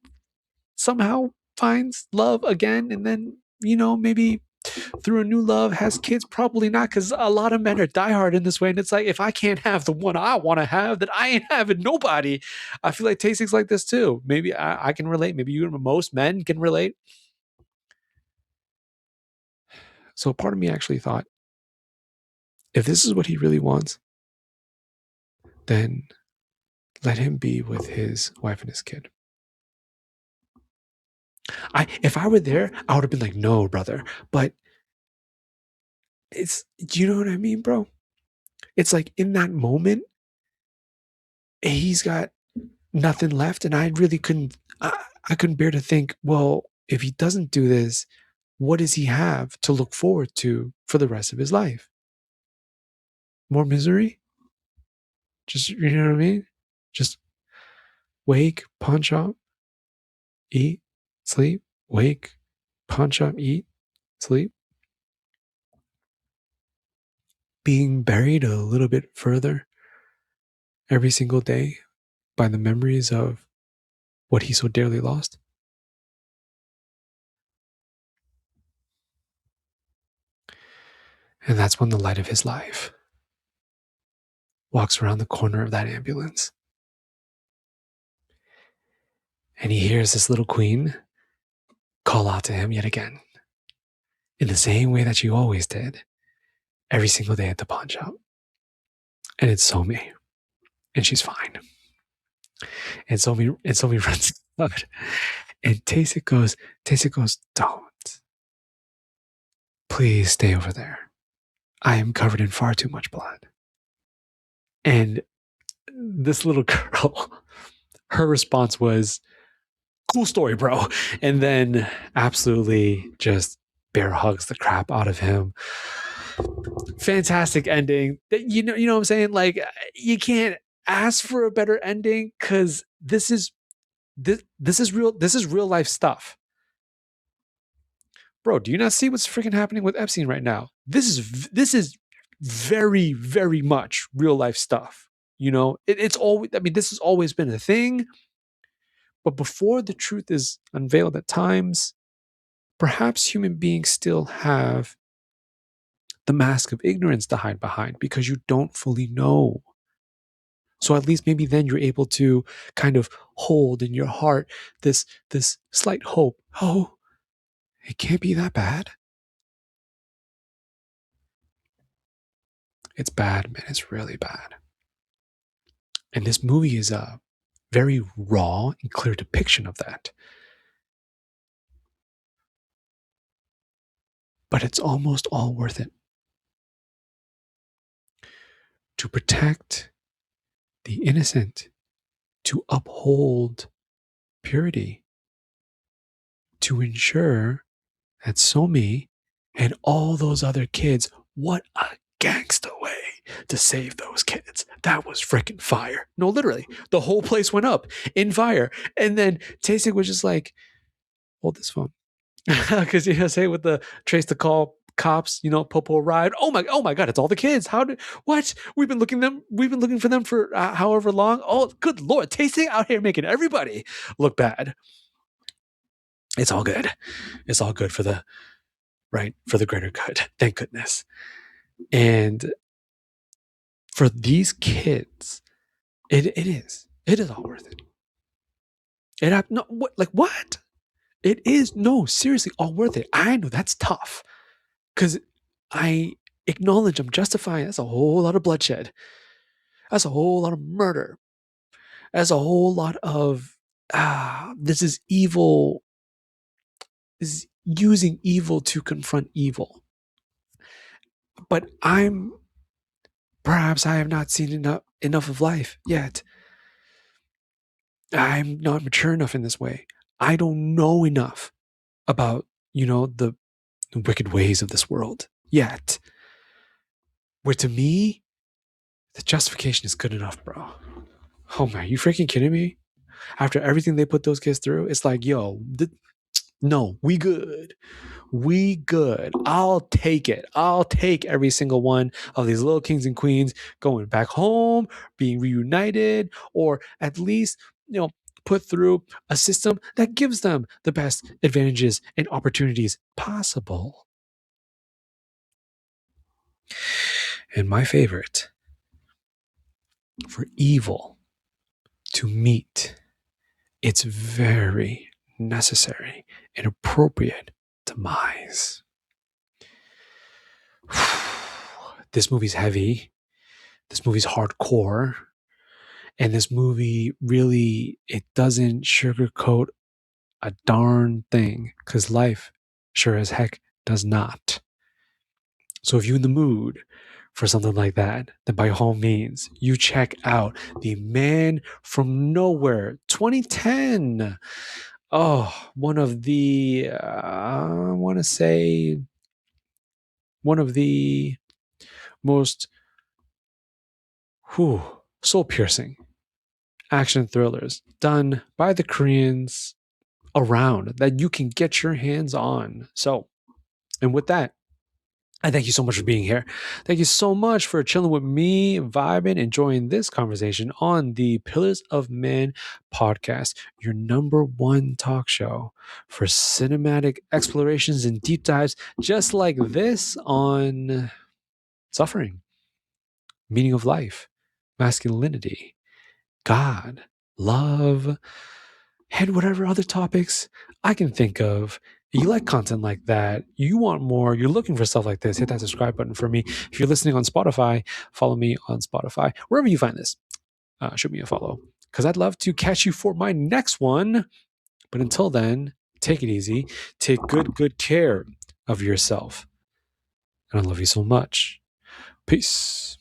somehow finds love again, and then maybe through a new love has kids. Probably not, because a lot of men are diehard in this way, and it's like, if I can't have the one I want to have, then I ain't having nobody. I feel like Tasik's like this too. Maybe I can relate. Maybe most men can relate. So part of me actually thought, if this is what he really wants, then let him be with his wife and his kid. If I were there, I would have been like, no, brother. But do you know what I mean, bro? It's like, in that moment, he's got nothing left, and I really couldn't. I couldn't bear to think, well, if he doesn't do this, what does he have to look forward to for the rest of his life? More misery? Just, you know what I mean? Just wake, punch up, eat, sleep, wake, punch up, eat, sleep. Being buried a little bit further every single day by the memories of what he so dearly lost. And that's when the light of his life walks around the corner of that ambulance. And he hears this little queen call out to him yet again, in the same way that you always did, every single day at the pawn shop. And it's Somi. And she's fine. And Somi runs out. And Tasik goes, don't. Please stay over there. I am covered in far too much blood. And this little girl, her response was, cool story, bro. And then absolutely just bear hugs the crap out of him. Fantastic ending. You know what I'm saying? Like, you can't ask for a better ending, because this is real life stuff. Bro, do you not see what's freaking happening with Epstein right now? This is very, very much real life stuff. It's always, I mean, this has always been a thing. But before the truth is unveiled at times, perhaps human beings still have the mask of ignorance to hide behind, because you don't fully know. So at least maybe then you're able to kind of hold in your heart this slight hope. Oh, it can't be that bad. It's bad, man. It's really bad. And this movie is a very raw and clear depiction of that. But it's almost all worth it. To protect the innocent, to uphold purity, to ensure that Somi and all those other kids, what a gangsta way to save those kids. That was freaking fire. No, literally, the whole place went up in fire. And then Tasik was just like, hold this phone. Because say with the trace the call cops, Popo arrived. Oh my God, it's all the kids. What? We've been looking for them for however long. Oh, good Lord, Tasik out here making everybody look bad. It's all good. It's all good for the greater good. Thank goodness. And for these kids, it is all worth it. What? It is, no, seriously, all worth it. I know that's tough, because I acknowledge, I'm justifying. That's a whole lot of bloodshed. That's a whole lot of murder. That's a whole lot of this is evil. This is using evil to confront evil. But perhaps I have not seen enough of life yet. I'm not mature enough in this way. I don't know enough about, the wicked ways of this world yet. Where to me, the justification is good enough, bro. Oh man, you freaking kidding me? After everything they put those kids through, it's like, yo, No, we good. We good. I'll take it. I'll take every single one of these little kings and queens going back home, being reunited, or at least, put through a system that gives them the best advantages and opportunities possible. And my favorite, for evil to meet its very necessary and appropriate demise. This movie's heavy. This movie's hardcore. And this movie really, it doesn't sugarcoat a darn thing, because life sure as heck does not. So if you're in the mood for something like that, then by all means, you check out The Man from Nowhere 2010. Oh, one of the, I want to say, one of the most soul piercing action thrillers done by the Koreans around that you can get your hands on. So, and with that, I thank you so much for being here. Thank you so much for chilling with me, vibing, enjoying this conversation on the Pillars of Man podcast, your number one talk show for cinematic explorations and deep dives just like this on suffering, meaning of life, masculinity, God, love, and whatever other topics I can think of. You like content like that, you want more, you're looking for stuff like this, hit that subscribe button for me. If you're listening on Spotify, follow me on Spotify. Wherever you find this, shoot me a follow, because I'd love to catch you for my next one. But until then, take it easy. Take good care of yourself. And I love you so much. Peace.